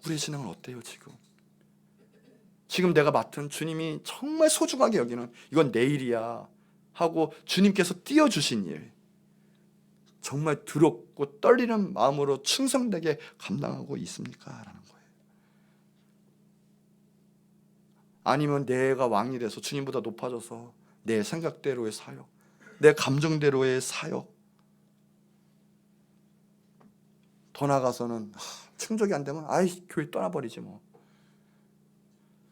우리의 신앙은 어때요? 지금 내가 맡은 주님이 정말 소중하게 여기는 이건 내 일이야 하고 주님께서 띄워주신 일, 정말 두렵고 떨리는 마음으로 충성되게 감당하고 있습니까? 라는 거예요. 아니면 내가 왕이 돼서 주님보다 높아져서 내 생각대로의 사역, 내 감정대로의 사역, 더 나가서는 충족이 안 되면 아이 교회 떠나버리지 뭐.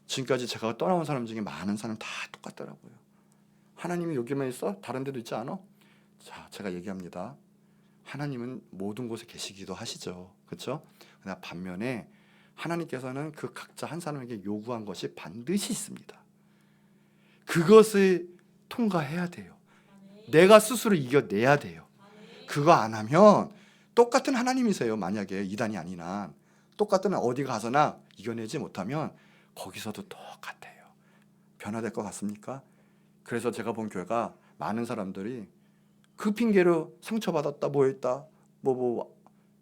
지금까지 제가 떠나온 사람 중에 많은 사람 다 똑같더라고요. 하나님이 여기만 있어? 다른 데도 있지 않아? 자, 제가 얘기합니다. 하나님은 모든 곳에 계시기도 하시죠. 그렇죠? 그러나 반면에 하나님께서는 그 각자 한 사람에게 요구한 것이 반드시 있습니다. 그것을 통과해야 돼요. 내가 스스로 이겨내야 돼요. 그거 안 하면 똑같은 하나님이세요. 만약에 이단이 아닌 한 똑같은 어디 가서나 이겨내지 못하면 거기서도 똑같아요. 변화될 것 같습니까? 그래서 제가 본 교회가 많은 사람들이 그 핑계로 상처받았다 뭐 했다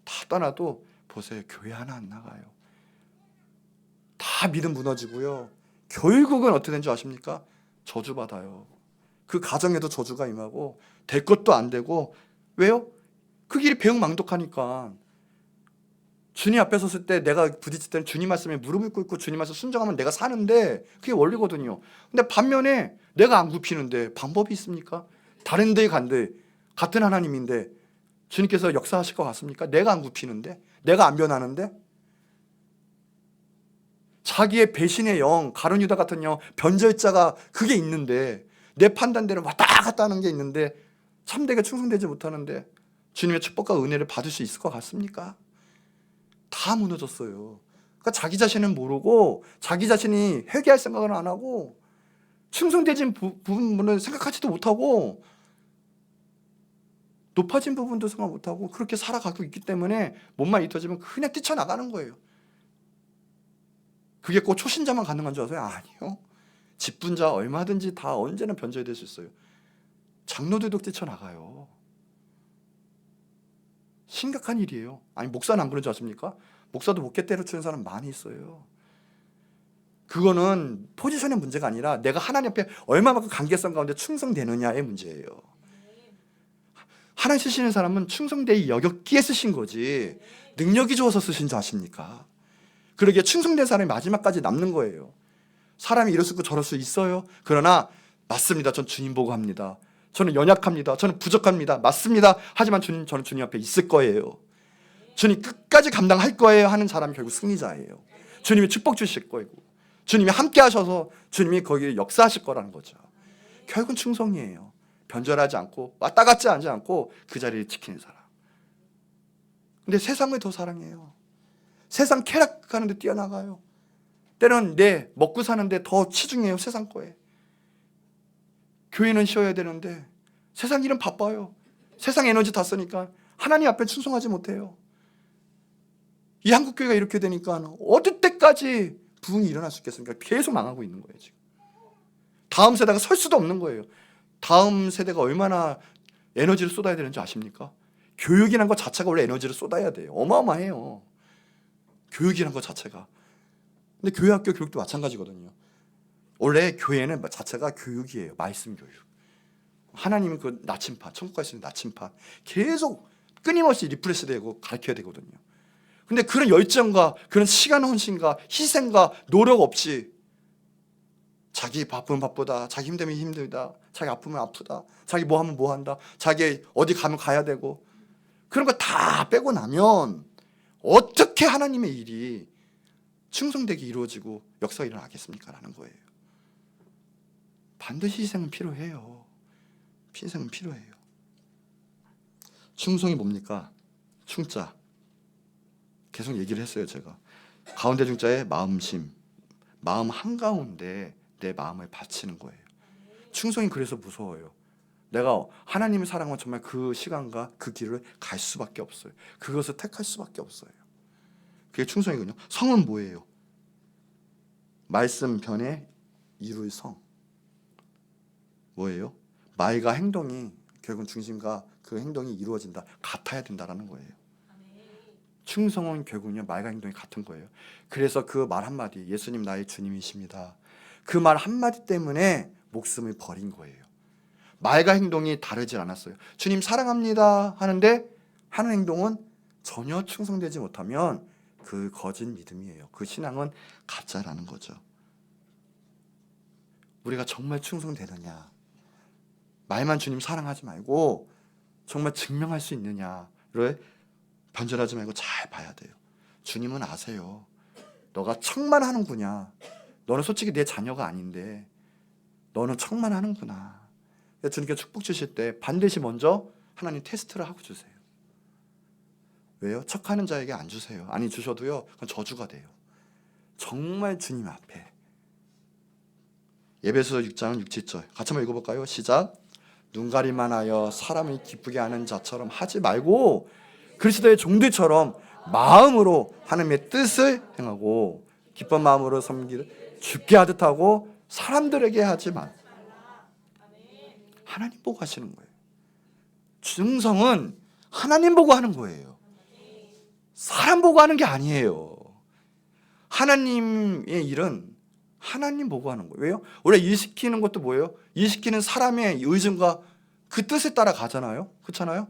다 떠나도 보세요. 교회 하나 안 나가요. 다 믿음 무너지고요. 결국은 어떻게 된 줄 아십니까? 저주받아요. 그 가정에도 저주가 임하고 될 것도 안 되고. 왜요? 그 길이 배응망덕하니까. 주님 앞에 섰을 때 내가 부딪힐 때는 주님 말씀에 무릎을 꿇고 주님 말씀 순종하면 내가 사는데 그게 원리거든요. 근데 반면에 내가 안 굽히는데 방법이 있습니까? 다른 데 간데 같은 하나님인데 주님께서 역사하실 것 같습니까? 내가 안 굽히는데, 내가 안 변하는데, 자기의 배신의 영, 가룟 유다 같은 영, 변절자가 그게 있는데, 내 판단대로 왔다 갔다 하는 게 있는데 참되게 충성되지 못하는데 주님의 축복과 은혜를 받을 수 있을 것 같습니까? 다 무너졌어요. 그러니까 자기 자신은 모르고 자기 자신이 회개할 생각을 안 하고 충성되진 부분은 생각하지도 못하고 높아진 부분도 생각 못하고 그렇게 살아가고 있기 때문에 몸만 잊혀지면 그냥 뛰쳐나가는 거예요. 그게 꼭 초신자만 가능한 줄 아세요? 아니요. 직분자 얼마든지 다 언제나 변절될 수 있어요. 장로들도 뛰쳐나가요. 심각한 일이에요. 아니 목사는 안 그런 줄 아십니까? 목사도 목회 때려치는 사람 많이 있어요. 그거는 포지션의 문제가 아니라 내가 하나님 앞에 얼마만큼 관계성 가운데 충성되느냐의 문제예요. 하나님 쓰시는 사람은 충성되이 여겼기에 쓰신 거지 능력이 좋아서 쓰신 줄 아십니까? 그러기에 충성된 사람이 마지막까지 남는 거예요. 사람이 이럴 수 있고 저럴 수 있어요. 그러나 맞습니다. 전 주님 보고 합니다. 저는 연약합니다. 저는 부족합니다. 맞습니다. 하지만 저는 주님 앞에 있을 거예요. 주님 끝까지 감당할 거예요 하는 사람이 결국 승리자예요. 주님이 축복 주실 거고 주님이 함께 하셔서 주님이 거기에 역사하실 거라는 거죠. 결국은 충성이에요. 변절하지 않고 왔다 갔지 않고 그 자리를 지키는 사람. 근데 세상을 더 사랑해요. 세상 쾌락하는 데 뛰어나가요. 때로는 내 먹고 사는데 더 치중해요. 세상 거에. 교회는 쉬어야 되는데 세상 일은 바빠요. 세상 에너지 다 쓰니까 하나님 앞에 충성하지 못해요. 이 한국교회가 이렇게 되니까 어느 때까지 부흥이 일어날 수 있겠습니까? 계속 망하고 있는 거예요. 지금. 다음 세대가 설 수도 없는 거예요. 다음 세대가 얼마나 에너지를 쏟아야 되는지 아십니까? 교육이라는 것 자체가 원래 에너지를 쏟아야 돼요. 어마어마해요. 교육이라는 것 자체가. 근데 교회 학교 교육도 마찬가지거든요. 원래 교회는 자체가 교육이에요. 말씀 교육. 하나님은 그 나침판, 천국 갈 수 있는 나침판 계속 끊임없이 리프레시 되고 가르쳐야 되거든요. 근데 그런 열정과 그런 시간 헌신과 희생과 노력 없이 자기 바쁘면 바쁘다, 자기 힘들면 힘들다, 자기 아프면 아프다, 자기 뭐 하면 뭐 한다, 자기 어디 가면 가야 되고 그런 거 다 빼고 나면 어떻게 하나님의 일이 충성되게 이루어지고 역사가 일어나겠습니까? 라는 거예요. 반드시 희생은 필요해요. 희생은 필요해요. 충성이 뭡니까? 충자. 계속 얘기를 했어요, 제가. 가운데 중자에 마음심. 마음 한가운데 내 마음을 바치는 거예요. 충성이 그래서 무서워요. 내가 하나님의 사랑은 정말 그 시간과 그 길을 갈 수밖에 없어요. 그것을 택할 수밖에 없어요. 그게 충성이거든요. 성은 뭐예요? 말씀 변에 이룰 성. 뭐예요? 말과 행동이 결국 중심과 그 행동이 이루어진다. 같아야 된다라는 거예요. 충성은 결국은요 말과 행동이 같은 거예요. 그래서 그 말 한마디, 예수님 나의 주님이십니다. 그 말 한마디 때문에 목숨을 버린 거예요. 말과 행동이 다르질 않았어요. 주님 사랑합니다 하는데 하는 행동은 전혀 충성되지 못하면 그 거짓 믿음이에요. 그 신앙은 가짜라는 거죠. 우리가 정말 충성되느냐, 말만 주님 사랑하지 말고 정말 증명할 수 있느냐를 변절하지 말고 잘 봐야 돼요. 주님은 아세요. 너가 척만 하는구나. 너는 솔직히 내 자녀가 아닌데 너는 척만 하는구나. 주님께 축복 주실 때 반드시 먼저 하나님 테스트를 하고 주세요. 왜요? 척하는 자에게 안 주세요. 아니 주셔도요 그건 저주가 돼요. 정말 주님 앞에. 에베소서 6장 6, 7절 같이 한번 읽어볼까요? 시작. 눈가림만 하여 사람을 기쁘게 하는 자처럼 하지 말고 그리스도의 종들처럼 마음으로 하나님의 뜻을 행하고 기쁜 마음으로 섬기를 주께 하듯 하고 사람들에게 하지만 하나님 보고 하시는 거예요. 충성은 하나님 보고 하는 거예요. 사람 보고 하는 게 아니에요. 하나님의 일은 하나님 보고 하는 거예요. 왜요? 원래 일 시키는 것도 뭐예요? 일 시키는 사람의 의중과 그 뜻에 따라 가잖아요. 그렇잖아요.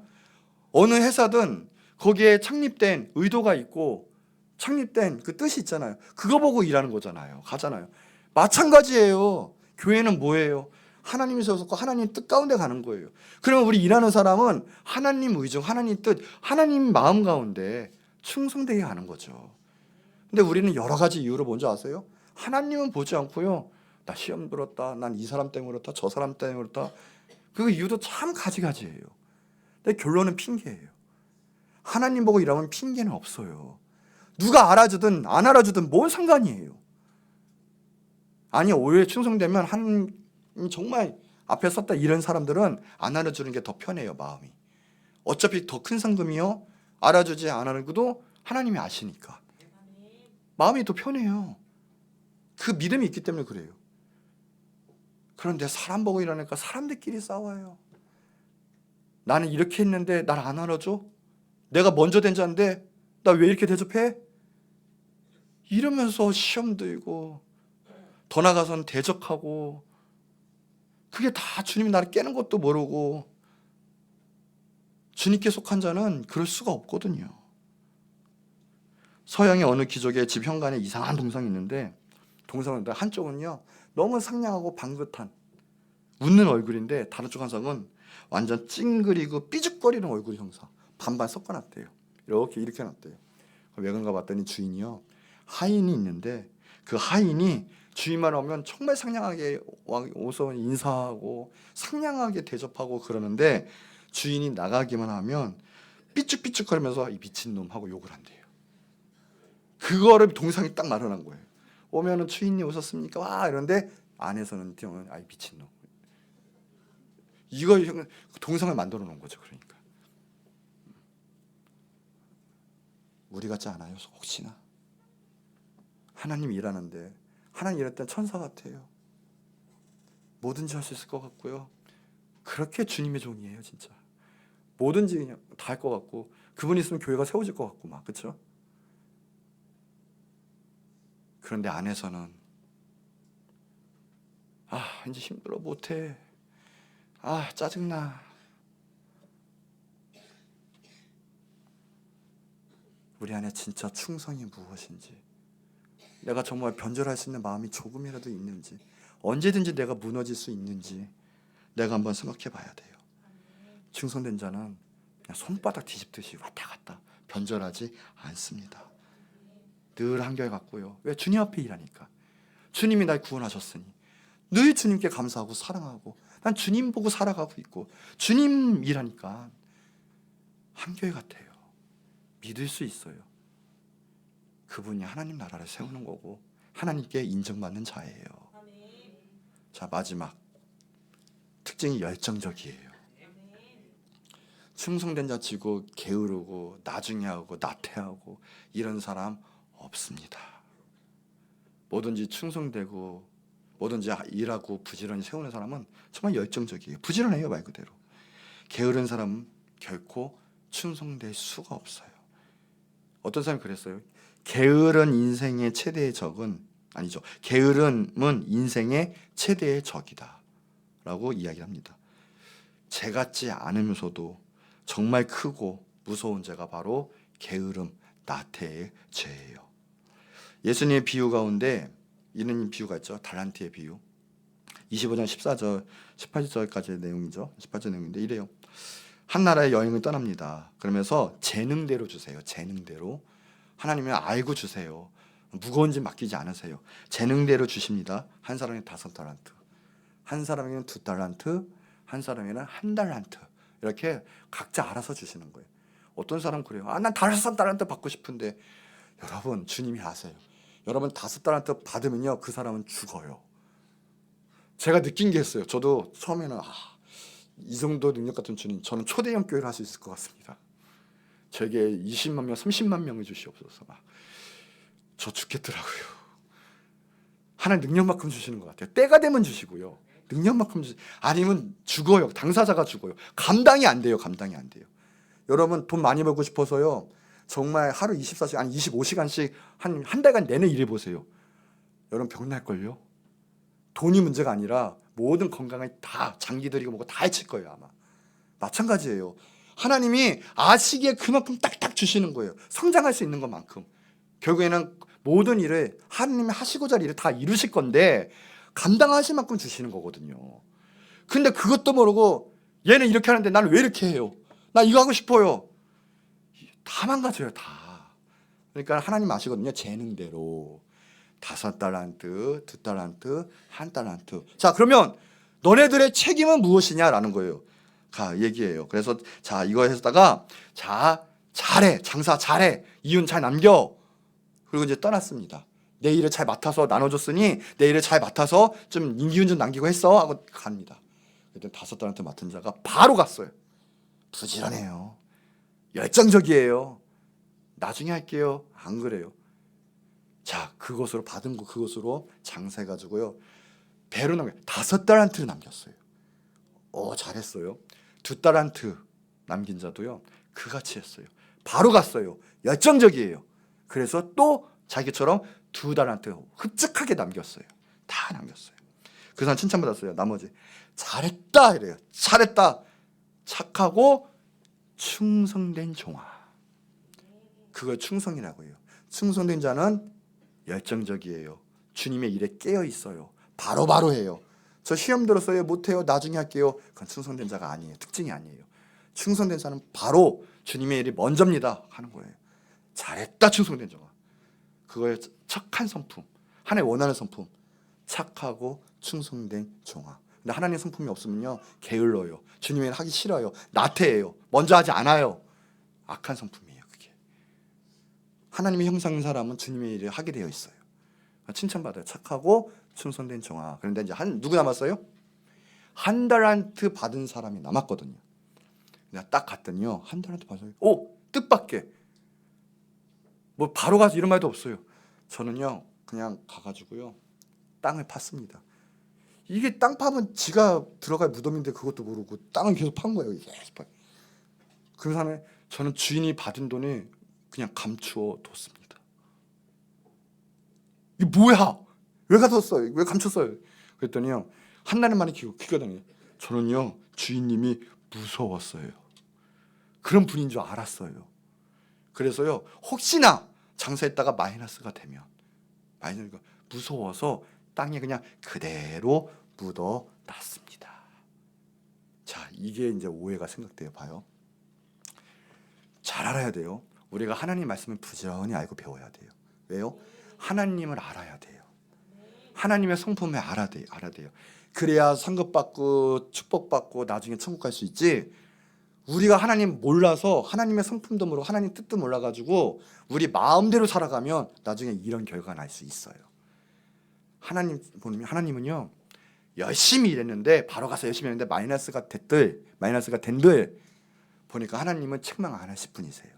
어느 회사든 거기에 창립된 의도가 있고 창립된 그 뜻이 있잖아요. 그거 보고 일하는 거잖아요. 가잖아요. 마찬가지예요. 교회는 뭐예요? 하나님이 세우셨고 하나님 뜻 가운데 가는 거예요. 그러면 우리 일하는 사람은 하나님 의중, 하나님 뜻, 하나님 마음 가운데 충성되게 가는 거죠. 근데 우리는 여러 가지 이유로 뭔지 아세요? 하나님은 보지 않고요. 나 시험 들었다. 난 이 사람 때문에 그렇다. 저 사람 때문에 그렇다. 그 이유도 참 가지가지예요. 근데 결론은 핑계예요. 하나님 보고 일하면 핑계는 없어요. 누가 알아주든 안 알아주든 뭔 상관이에요. 아니 오히려 충성되면 하나님 정말 앞에 섰다 이런 사람들은 안 알아주는 게 더 편해요. 마음이. 어차피 더 큰 상금이요. 알아주지 안 알아주고도 하나님이 아시니까. 마음이 더 편해요. 그 믿음이 있기 때문에 그래요. 그런데 사람 보고 일하니까 사람들끼리 싸워요. 나는 이렇게 했는데 날 안 알아줘? 내가 먼저 된 자인데 나 왜 이렇게 대접해? 이러면서 시험 들고 더 나가서는 대적하고 그게 다 주님이 나를 깨는 것도 모르고 주님께 속한 자는 그럴 수가 없거든요. 서양의 어느 귀족의 집 현관에 이상한 동상이 있는데 동상인데 한쪽은요 너무 상냥하고 방긋한 웃는 얼굴인데 다른 쪽 한상은 완전 찡그리고 삐죽거리는 얼굴 형상 반반 섞어놨대요. 이렇게 놨대요. 왜 그런가 봤더니 주인이요 하인이 있는데 그 하인이 주인만 오면 정말 상냥하게 오서 인사하고 상냥하게 대접하고 그러는데 주인이 나가기만 하면 삐죽삐죽거리면서 이 미친놈 하고 욕을 한대요. 그거를 동상이 딱 말해놓은 거예요. 오면은 주인님 오셨습니까? 와 이런데 안에서는 아이 미친놈. 이거 동상을 만들어 놓은 거죠. 그러니까 우리 같지 않아요? 혹시나 하나님 일하는데 하나님 일할 땐 천사 같아요. 뭐든지 할 수 있을 것 같고요. 그렇게 주님의 종이에요, 진짜. 뭐든지 그냥 다 할 것 같고 그분이 있으면 교회가 세워질 것 같고 막 그렇죠? 그런데 안에서는 이제 힘들어 못해. 짜증나. 우리 안에 진짜 충성이 무엇인지 내가 정말 변절할 수 있는 마음이 조금이라도 있는지 언제든지 내가 무너질 수 있는지 내가 한번 생각해 봐야 돼요. 충성된 자는 그냥 손바닥 뒤집듯이 왔다 갔다 변절하지 않습니다. 늘 한결같고요. 왜? 주님 앞에 일하니까. 주님이 날 구원하셨으니 늘 주님께 감사하고 사랑하고 난 주님 보고 살아가고 있고 주님 일하니까 한결 같아요. 믿을 수 있어요. 그분이 하나님 나라를 세우는 거고 하나님께 인정받는 자예요. 자, 마지막 특징이 열정적이에요. 충성된 자 치고 게으르고 나중에 하고 나태하고 이런 사람 없습니다. 뭐든지 충성되고 뭐든지 일하고 부지런히 세우는 사람은 정말 열정적이에요. 부지런해요, 말 그대로. 게으른 사람은 결코 충성될 수가 없어요. 어떤 사람이 그랬어요. 게으른 인생의 최대의 적은 아니죠. 게으름은 인생의 최대의 적이다 라고 이야기합니다. 죄 같지 않으면서도 정말 크고 무서운 죄가 바로 게으름, 나태의 죄예요. 예수님의 비유 가운데 이런 비유가 있죠. 달란트의 비유. 25장 14절, 18절까지의 내용이죠. 18절 내용인데 이래요. 한 나라에 여행을 떠납니다. 그러면서 재능대로 주세요. 재능대로. 하나님은 알고 주세요. 무거운 짐 맡기지 않으세요. 재능대로 주십니다. 한 사람에게 5달란트, 한 사람에게는 2달란트, 한 사람에게는 1달란트. 이렇게 각자 알아서 주시는 거예요. 어떤 사람은 그래요. 난 5달란트 받고 싶은데 여러분 주님이 아세요. 여러분 5달란트 받으면요 그 사람은 죽어요. 제가 느낀 게 있어요. 저도 처음에는 이 정도 능력 같은 주님, 저는 초대형 교회를 할 수 있을 것 같습니다. 저에게 20만 명, 30만 명을 주시옵소서. 저 죽겠더라고요. 하나님 능력만큼 주시는 것 같아요. 때가 되면 주시고요. 능력만큼 아니면 죽어요. 당사자가 죽어요. 감당이 안 돼요. 감당이 안 돼요. 여러분 돈 많이 벌고 싶어서요. 정말 하루 24시간, 아니 25시간씩 한 달간 내내 일해보세요. 여러분 병날걸요? 돈이 문제가 아니라 모든 건강을 다 장기들이고 뭐고 다 해칠 거예요. 아마 마찬가지예요. 하나님이 아시기에 그만큼 딱딱 주시는 거예요. 성장할 수 있는 것만큼. 결국에는 모든 일을 하나님이 하시고자 할 일을 다 이루실 건데 감당하실 만큼 주시는 거거든요. 근데 그것도 모르고 얘는 이렇게 하는데 나는 왜 이렇게 해요? 나 이거 하고 싶어요. 다 망가져요. 다. 그러니까 하나님 아시거든요. 재능대로 5달란트, 2달란트, 1달란트. 자, 그러면 너네들의 책임은 무엇이냐라는 거예요. 얘기해요. 그래서 자, 이거 해서다가 자, 잘해. 장사 잘해. 이윤 잘 남겨. 그리고 이제 떠났습니다. 내 일을 잘 맡아서 나눠줬으니 내 일을 잘 맡아서 좀 인기윤 좀 남기고 했어 하고 갑니다. 그때 5달란트 맡은 자가 바로 갔어요. 부지런해요. 열정적이에요. 나중에 할게요. 안 그래요. 자, 그것으로 받은 거 그것으로 장사해가지고요. 배로 남겨 5달란트를 남겼어요. 잘했어요. 2달란트 남긴 자도요. 그같이 했어요. 바로 갔어요. 열정적이에요. 그래서 또 자기처럼 2달란트 흡족하게 남겼어요. 다 남겼어요. 그 사람 칭찬받았어요. 나머지 잘했다 이래요. 잘했다. 착하고 충성된 종아. 그걸 충성이라고 해요. 충성된 자는 열정적이에요. 주님의 일에 깨어 있어요. 바로바로 해요. 저 시험 들었어요. 못해요. 나중에 할게요. 그건 충성된 자가 아니에요. 특징이 아니에요. 충성된 자는 바로 주님의 일이 먼저입니다 하는 거예요. 잘했다 충성된 자가. 그거의 착한 성품. 하나님 원하는 성품. 착하고 충성된 종아. 근데 하나님 성품이 없으면요 게을러요. 주님의 일 하기 싫어요. 나태해요. 먼저 하지 않아요. 악한 성품이에요. 그게. 하나님의 형상인 사람은 주님의 일을 하게 되어 있어요. 칭찬받아요. 착하고 충성된 종아. 그런데 이제 누구 남았어요? 1달란트 받은 사람이 남았거든요. 내가 딱 갔더니요 1달란트 받아요. 뜻밖의 뭐 바로 가서 이런 말도 없어요. 저는요 그냥 가가지고요 땅을 팠습니다. 이게 땅 파면 지가 들어갈 무덤인데 그것도 모르고 땅을 계속 판 거예요. 그 다음에 저는 주인이 받은 돈을 그냥 감추어 뒀습니다. 이게 뭐야? 왜 가뒀어요? 왜 감췄어요? 그랬더니요 한 달 만에 기거든요. 저는요 주인님이 무서웠어요. 그런 분인 줄 알았어요. 그래서요 혹시나 장사했다가 마이너스가 되면 무서워서 땅에 그냥 그대로 묻어놨습니다. 자, 이게 이제 오해가 생각돼요. 봐요. 잘 알아야 돼요. 우리가 하나님 말씀을 부지런히 알고 배워야 돼요. 왜요? 하나님을 알아야 돼요. 하나님의 성품을 알아야 돼요. 그래야 상급받고 축복받고 나중에 천국 갈 수 있지. 우리가 하나님 몰라서 하나님의 성품도 모르고 하나님 뜻도 몰라가지고 우리 마음대로 살아가면 나중에 이런 결과가 날 수 있어요. 하나님은요 열심히 일했는데 바로 가서 열심히 했는데 마이너스가 된들 보니까 하나님은 책망 안 하실 분이세요.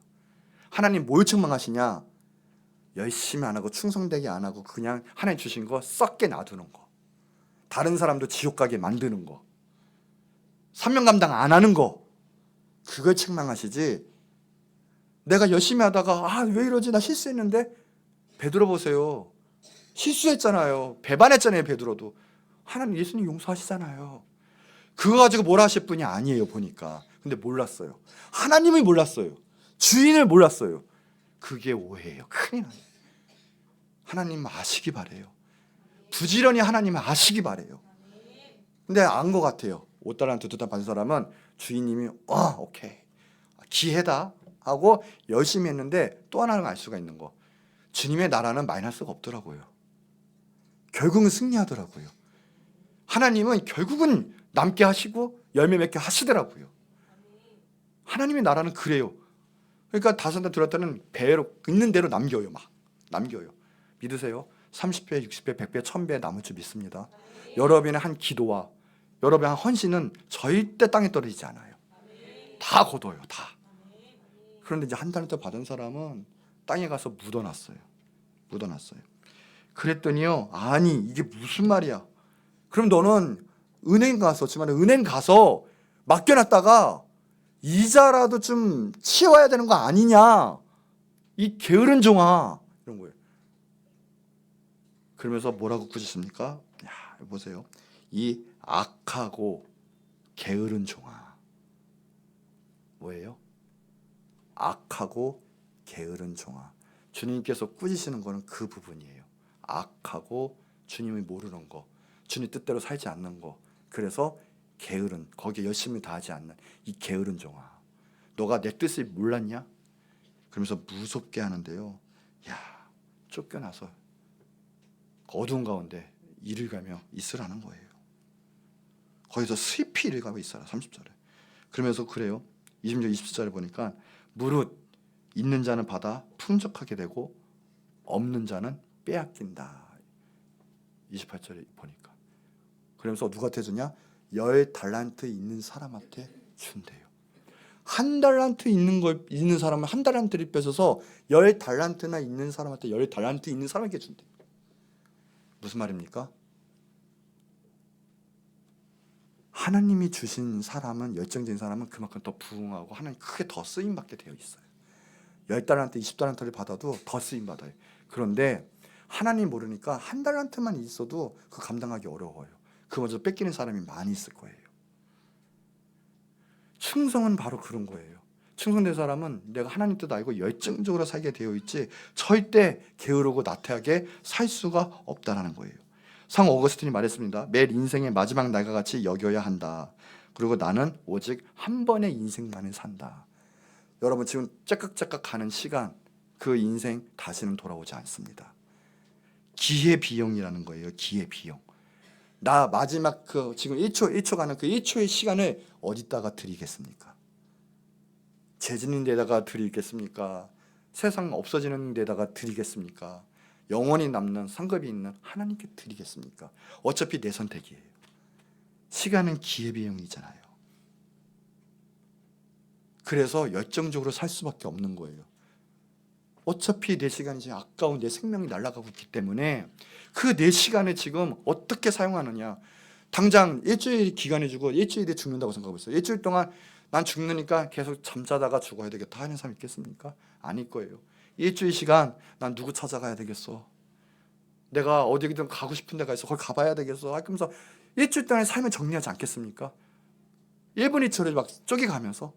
하나님 뭘 책망하시냐? 열심히 안 하고 충성되게 안 하고 그냥 하나님 주신 거 썩게 놔두는 거, 다른 사람도 지옥 가게 만드는 거, 사명 감당 안 하는 거, 그걸 책망하시지. 내가 열심히 하다가 왜 이러지? 나 실수했는데. 베드로 보세요. 실수했잖아요. 배반했잖아요. 베드로도. 하나님 예수님 용서하시잖아요. 그거 가지고 뭐라 하실 분이 아니에요. 보니까. 근데 몰랐어요. 하나님을 몰랐어요. 주인을 몰랐어요. 그게 오해예요. 큰일 나요. 하나님 아시기 바래요. 부지런히 하나님을 아시기 바래요. 근데 안 것 같아요. 5달란트 2달란트 받은 사람은 주인님이 오케이 기회다 하고 열심히 했는데 또 하나는 알 수가 있는 거, 주님의 나라는 마이너스가 없더라고요. 결국은 승리하더라고요. 하나님은 결국은 남게 하시고 열매 맺게 하시더라고요. 하나님의 나라는 그래요. 그러니까 5달 들었다는 배로 있는 대로 남겨요. 막 남겨요. 믿으세요. 30배, 60배, 100배, 1000배 남을 줄 믿습니다. 여러분의 한 기도와 여러분의 한 헌신은 절대 땅에 떨어지지 않아요. 다 거둬요. 다. 그런데 이제 한 달란트 받은 사람은 땅에 가서 묻어놨어요. 그랬더니요, 아니 이게 무슨 말이야? 그럼 너는 은행 가서 맡겨놨다가 이자라도 좀 치워야 되는 거 아니냐? 이 게으른 종아, 이런 거예요. 그러면서 뭐라고 꾸짖습니까? 보세요. 이 악하고 게으른 종아. 뭐예요? 악하고 게으른 종아. 주님께서 꾸짖으시는 거는 그 부분이에요. 악하고 주님을 모르는 거, 주님 뜻대로 살지 않는 거. 그래서 게으른, 거기에 열심히 다하지 않는 이 게으른 종아. 너가 내 뜻을 몰랐냐? 그러면서 무섭게 하는데요. 쫓겨나서 어두운 가운데 이를 가며 있으라는 거예요. 거기서 슬피 이를 가며 있어라. 30절에. 그러면서 그래요. 20절 27절에 보니까 무릇 있는 자는 받아 풍족하게 되고 없는 자는 빼앗긴다. 28절에 보니까. 그러면서 누구한테 주냐? 10달란트 있는 사람한테 준대요. 1달란트 있는 사람은 1달란트를 뺏어서 10달란트나 있는 사람한테 10달란트 있는 사람에게 준대요. 무슨 말입니까? 하나님이 주신 사람은, 열정적인 사람은 그만큼 더 부흥하고 하나님 크게 더 쓰임받게 되어 있어요. 10달란트, 20달란트를 받아도 더 쓰임받아요. 그런데 하나님 모르니까 1달란트만 있어도 그 감당하기 어려워요. 그 먼저 뺏기는 사람이 많이 있을 거예요. 충성은 바로 그런 거예요. 충성된 사람은 내가 하나님 뜻 알고 열정적으로 살게 되어 있지 절대 게으르고 나태하게 살 수가 없다라는 거예요. 상 어거스틴이 말했습니다. 매일 인생의 마지막 날과 같이 여겨야 한다. 그리고 나는 오직 한 번의 인생만을 산다. 여러분 지금 째깍째깍 가는 시간, 그 인생 다시는 돌아오지 않습니다. 기회비용이라는 거예요. 기회비용. 나 마지막 지금 1초 가는 그 1초의 시간을 어디다가 드리겠습니까? 재짓는 데다가 드리겠습니까? 세상 없어지는 데다가 드리겠습니까? 영원히 남는 상급이 있는 하나님께 드리겠습니까? 어차피 내 선택이에요. 시간은 기회비용이잖아요. 그래서 열정적으로 살 수밖에 없는 거예요. 어차피 내 시간이 지금 아까운 내 생명이 날아가고 있기 때문에 그 내 시간을 지금 어떻게 사용하느냐. 당장 일주일 기간을 주고 일주일 뒤에 죽는다고 생각하고 있어요. 일주일 동안 난 죽느니까 계속 잠자다가 죽어야 되겠다 하는 사람 있겠습니까? 아닐 거예요. 일주일 시간 난 누구 찾아가야 되겠어? 내가 어디든 가고 싶은 데가 있어. 거기 가봐야 되겠어. 그러면서 일주일 동안의 삶을 정리하지 않겠습니까? 1분 2초를 막 쪼개가면서.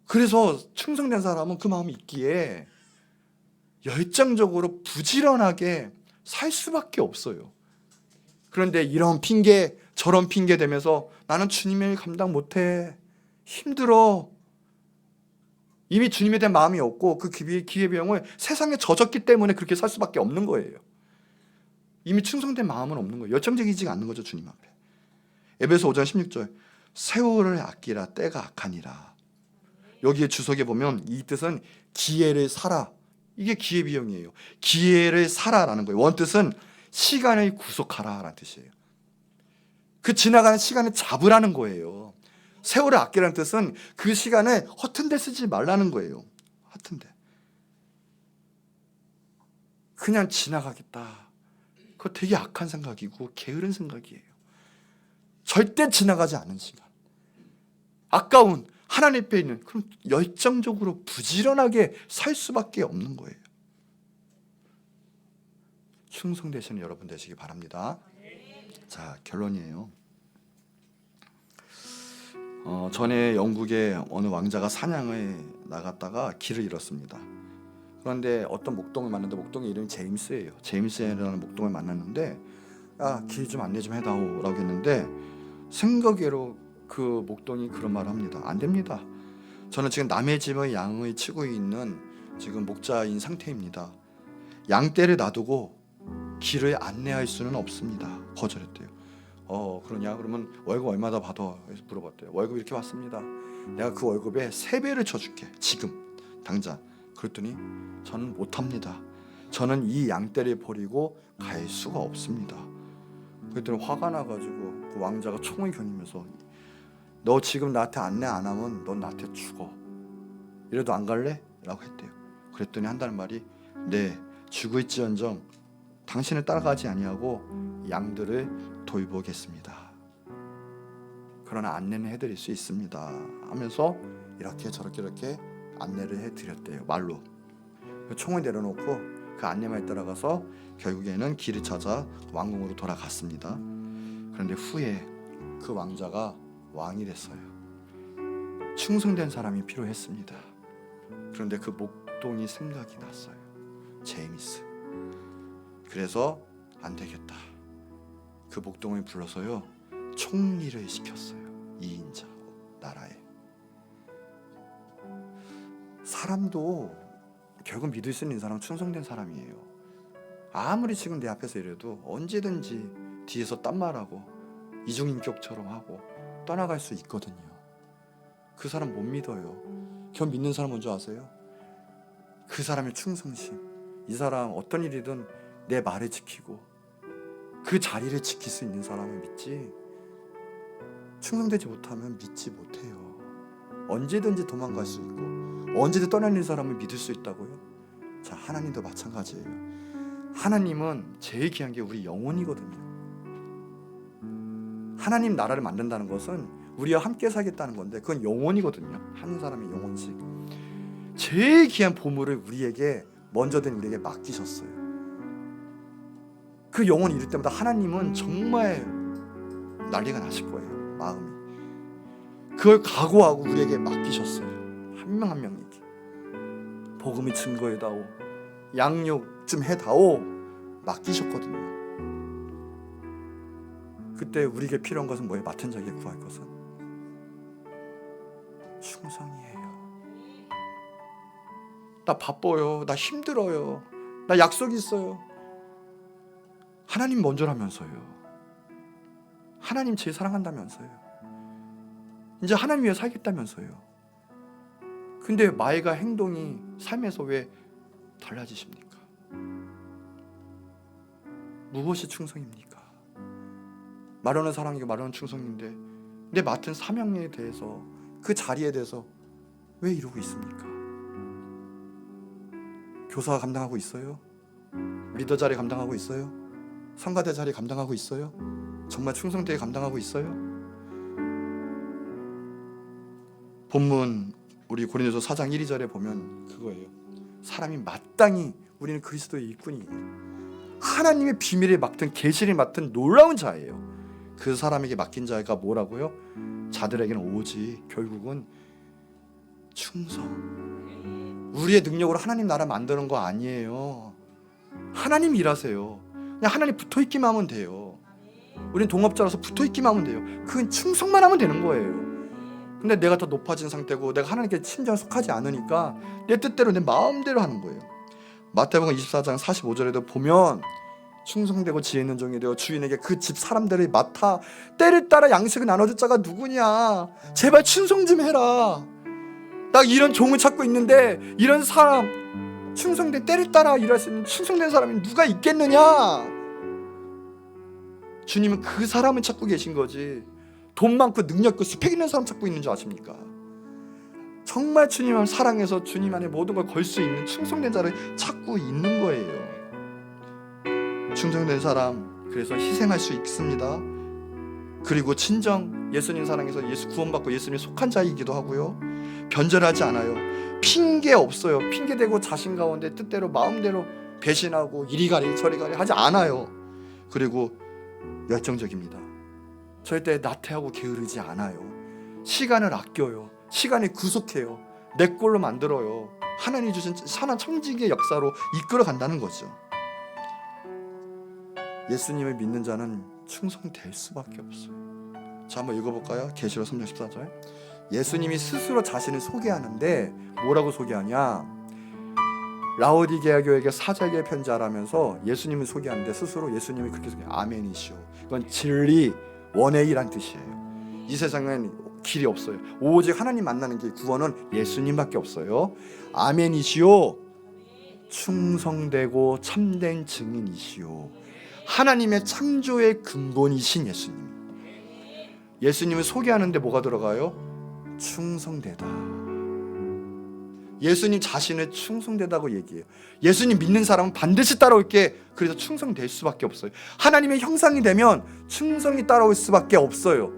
그래서 충성된 사람은 그 마음이 있기에 열정적으로 부지런하게 살 수밖에 없어요. 그런데 이런 핑계 저런 핑계 대면서 나는 주님의 일 감당 못해, 힘들어, 이미 주님에 대한 마음이 없고 그 기회비용을 세상에 젖었기 때문에 그렇게 살 수밖에 없는 거예요. 이미 충성된 마음은 없는 거예요. 열정적이지가 않는 거죠, 주님 앞에. 에베소 5장 16절 세월을 아끼라 때가 악하니라. 여기에 주석에 보면 이 뜻은 기회를 살아. 이게 기회비용이에요. 기회를 살아라는 거예요. 원뜻은 시간을 구속하라라는 뜻이에요. 그 지나가는 시간을 잡으라는 거예요. 세월을 아끼라는 뜻은 그 시간을 허튼 데 쓰지 말라는 거예요. 허튼 데. 그냥 지나가겠다. 그거 되게 악한 생각이고 게으른 생각이에요. 절대 지나가지 않은 시간. 아까운 하나님 앞에 있는 그럼 열정적으로 부지런하게 살 수밖에 없는 거예요. 충성되시는 여러분 되시기 바랍니다. 자, 결론이에요. 전에 영국의 어느 왕자가 사냥을 나갔다가 길을 잃었습니다. 그런데 어떤 목동을 만났는데 목동의 이름이 제임스예요. 제임스라는 목동을 만났는데 길 좀 안내 좀 해다오라고 했는데 생각외로 그 목동이 그런 말을 합니다. 안 됩니다. 저는 지금 남의 집의 양을 치고 있는 지금 목자인 상태입니다. 양떼를 놔두고 길을 안내할 수는 없습니다. 거절했대요. 그러냐? 그러면 월급 얼마나 받아? 그래서 물어봤대요. 월급 이렇게 받습니다. 내가 그 월급에 3배를 쳐줄게. 지금 당장. 그랬더니 저는 못합니다. 저는 이 양떼를 버리고 갈 수가 없습니다. 그랬더니 화가 나가지고 그 왕자가 총을 겨누면서 너 지금 나한테 안내 안 하면 넌 나한테 죽어. 이래도 안 갈래? 라고 했대요. 그랬더니 한다는 말이 네, 죽을지언정 당신을 따라가지 아니하고 양들을 돌보겠습니다. 그러나 안내는 해드릴 수 있습니다 하면서 이렇게 저렇게 이렇게 안내를 해드렸대요. 말로. 총을 내려놓고 그 안내만 따라가서 결국에는 길을 찾아 왕궁으로 돌아갔습니다. 그런데 후에 그 왕자가 왕이 됐어요. 충성된 사람이 필요했습니다. 그런데 그 목동이 생각이 났어요. 제임스. 그래서 안 되겠다. 그 목동을 불러서요 총리를 시켰어요. 2인자 나라에. 사람도 결국 믿을 수 있는 사람은 충성된 사람이에요. 아무리 지금 내 앞에서 이래도 언제든지 뒤에서 딴 말하고 이중인격처럼 하고 떠나갈 수 있거든요. 그 사람 못 믿어요. 전 믿는 사람 뭔지 아세요? 그 사람의 충성심. 이 사람 어떤 일이든 내 말을 지키고 그 자리를 지킬 수 있는 사람을 믿지, 충성되지 못하면 믿지 못해요. 언제든지 도망갈 수 있고 언제든 떠나는 사람을 믿을 수 있다고요? 자, 하나님도 마찬가지예요. 하나님은 제일 귀한 게 우리 영혼이거든요. 하나님 나라를 만든다는 것은 우리와 함께 살겠다는 건데 그건 영혼이거든요. 한 사람의 영혼씩. 제일 귀한 보물을 우리에게 먼저 된 우리에게 맡기셨어요. 그 영혼 이룰 때마다 하나님은 정말 난리가 나실 거예요. 마음이. 그걸 각오하고 우리에게 맡기셨어요. 한 명 한 명에게. 복음의 증거해다오, 양육 좀 해다오 맡기셨거든요. 그때 우리에게 필요한 것은 뭐예요? 맡은 자에게 구할 것은 충성이에요. 나 바빠요. 나 힘들어요. 나 약속 있어요. 하나님 먼저라면서요. 하나님 제일 사랑한다면서요. 이제 하나님 위해 살겠다면서요. 근데 말과 행동이 삶에서 왜 달라지십니까? 무엇이 충성입니까? 말하는 사랑이고 말하는 충성인데 내 맡은 사명에 대해서 그 자리에 대해서 왜 이러고 있습니까? 교사 감당하고 있어요? 리더 자리 감당하고 있어요? 성가대 자리 감당하고 있어요? 정말 충성되게 감당하고 있어요? 본문 우리 고린도서 4장 1~2절에 보면 그거예요. 사람이 마땅히 우리는 그리스도의 일꾼이에요. 하나님의 비밀을 맡은 계시를 맡은 놀라운 자예요. 그 사람에게 맡긴 자가 뭐라고요? 자들에게는 오직 결국은 충성. 우리의 능력으로 하나님 나라 만드는 거 아니에요. 하나님 일하세요. 그냥 하나님 붙어있기만 하면 돼요. 우린 동업자라서 붙어있기만 하면 돼요. 그건 충성만 하면 되는 거예요. 근데 내가 더 높아진 상태고 내가 하나님께 친정에 속하지 않으니까 내 뜻대로 내 마음대로 하는 거예요. 마태복음 24장 45절에도 보면 충성되고 지혜 있는 종이 되어 주인에게 그 집 사람들을 맡아 때를 따라 양식을 나눠줄 자가 누구냐. 제발 충성 좀 해라. 나 이런 종을 찾고 있는데 이런 사람, 충성된 때를 따라 일할 수 있는 충성된 사람이 누가 있겠느냐. 주님은 그 사람을 찾고 계신 거지, 돈 많고 능력 있고 스펙 있는 사람 찾고 있는 줄 아십니까? 정말 주님을 사랑해서 주님 안에 모든 걸 걸 수 있는 충성된 자를 찾고 있는 거예요. 충성된 사람, 그래서 희생할 수 있습니다. 그리고 진정 예수님 사랑해서 예수 구원받고 예수님에 속한 자이기도 하고요. 변절하지 않아요. 핑계 없어요. 핑계대고 자신 가운데 뜻대로 마음대로 배신하고 이리 가리 저리 가리 하지 않아요. 그리고 열정적입니다. 절대 나태하고 게으르지 않아요. 시간을 아껴요. 시간을 구속해요. 내 꼴로 만들어요. 하나님이 주신 선한 청지기의 역사로 이끌어 간다는 거죠. 예수님을 믿는 자는 충성될 수밖에 없어요. 자, 한번 읽어볼까요? 계시록 3장 14절. 예수님이 스스로 자신을 소개하는데 뭐라고 소개하냐? 라오디게아 교회에게 사자에게 편지하라면서 예수님을 소개하는데 스스로 예수님이 그렇게 소개해요. 아멘이시오. 이건 진리, 원의이란 뜻이에요. 이 세상엔 길이 없어요. 오직 하나님 만나는 길, 구원은 예수님밖에 없어요. 아멘이시오. 충성되고 참된 증인이시오. 하나님의 창조의 근본이신 예수님. 예수님을 소개하는데 뭐가 들어가요? 충성되다. 예수님 자신을 충성되다고 얘기해요. 예수님 믿는 사람은 반드시 따라올 게, 그래서 충성될 수밖에 없어요. 하나님의 형상이 되면 충성이 따라올 수밖에 없어요.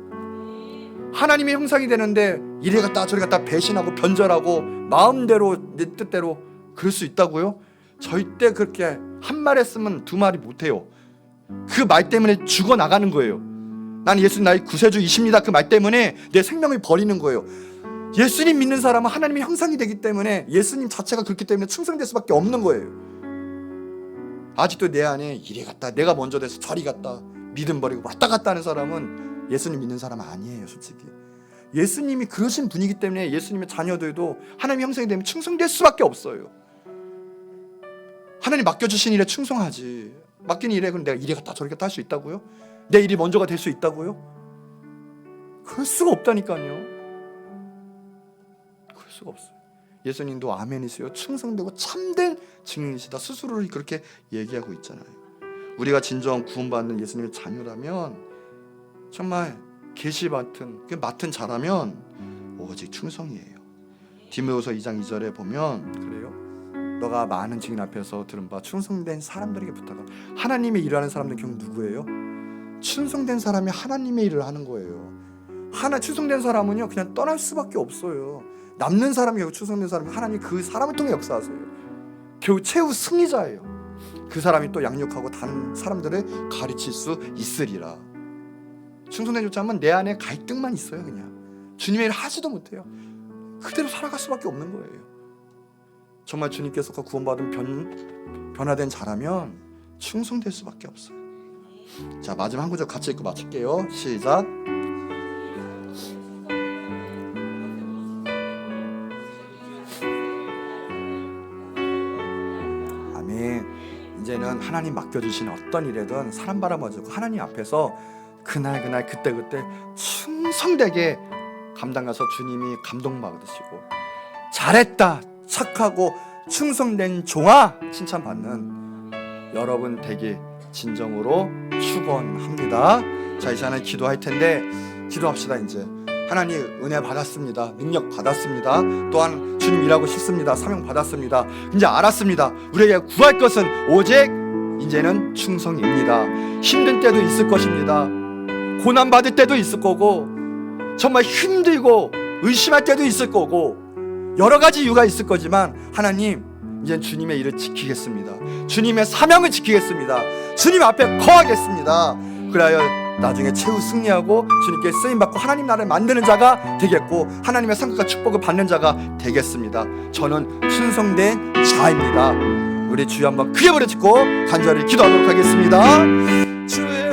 하나님의 형상이 되는데 이래 갔다 저래 갔다 배신하고 변절하고 마음대로 내 뜻대로 그럴 수 있다고요? 절대 그렇게 한 말 했으면 두 말이 못해요. 그 말 때문에 죽어나가는 거예요. 나는 예수님 나의 구세주이십니다. 그 말 때문에 내 생명을 버리는 거예요. 예수님 믿는 사람은 하나님의 형상이 되기 때문에, 예수님 자체가 그렇기 때문에 충성될 수밖에 없는 거예요. 아직도 내 안에 이리 갔다 내가 먼저 돼서 저리 갔다 믿음 버리고 왔다 갔다 하는 사람은 예수님 믿는 사람 아니에요. 솔직히 예수님이 그러신 분이기 때문에 예수님의 자녀들도 하나님의 형상이 되면 충성될 수밖에 없어요. 하나님 맡겨주신 일에 충성하지. 맡긴 일에 그럼 내가 이리 갔다 저리 갔다 할 수 있다고요? 내 일이 먼저가 될 수 있다고요? 그럴 수가 없다니까요. 그럴 수가 없어요. 예수님도 아멘이세요. 충성되고 참된 증인이시다. 스스로를 그렇게 얘기하고 있잖아요. 우리가 진정한 구원받는 예수님의 자녀라면, 정말 계시 맡은 자라면 오직 충성이에요. 디모데후서 2장 2절에 보면 그래요. 너가 많은 증인 앞에서 들은 바 충성된 사람들에게 부탁하라. 하나님의 일을 하는 사람들은 결국 누구예요? 충성된 사람이 하나님의 일을 하는 거예요. 충성된 사람은요 그냥 떠날 수밖에 없어요. 남는 사람이 결국 충성된 사람이 하나님 그 사람을 통해 역사하세요. 결국 최후 승리자예요. 그 사람이 또 양육하고 다른 사람들을 가르칠 수 있으리라. 충성된 자면 내 안에 갈등만 있어요. 그냥 주님의 일을 하지도 못해요. 그대로 살아갈 수밖에 없는 거예요. 정말 주님께서 구원받은 변화된 자라면 충성될 수밖에 없어요. 자, 마지막 한 구절 같이 읽고 마칠게요. 시작. 아멘. 이제는 하나님 맡겨주신 어떤 일에든 사람 바라봐주고 하나님 앞에서 그날 그때 충성되게 감당해서 주님이 감동받으시고 잘했다 착하고 충성된 종아 칭찬받는 여러분 되길 진정으로 축원합니다. 자, 이 시간에 기도할 텐데 기도합시다. 이제 하나님 은혜 받았습니다. 능력 받았습니다. 또한 주님 일하고 싶습니다. 사명 받았습니다. 이제 알았습니다. 우리에게 구할 것은 오직 이제는 충성입니다. 힘든 때도 있을 것입니다. 고난 받을 때도 있을 거고, 정말 힘들고 의심할 때도 있을 거고, 여러 가지 이유가 있을 거지만 하나님 이제 주님의 일을 지키겠습니다. 주님의 사명을 지키겠습니다. 주님 앞에 거하겠습니다. 그래야 나중에 최후 승리하고 주님께 쓰임받고 하나님 나라를 만드는 자가 되겠고, 하나님의 상급과 축복을 받는 자가 되겠습니다. 저는 충성된 자입니다. 우리 주여 한번 크게 부르짖고 간절히 기도하도록 하겠습니다. 주여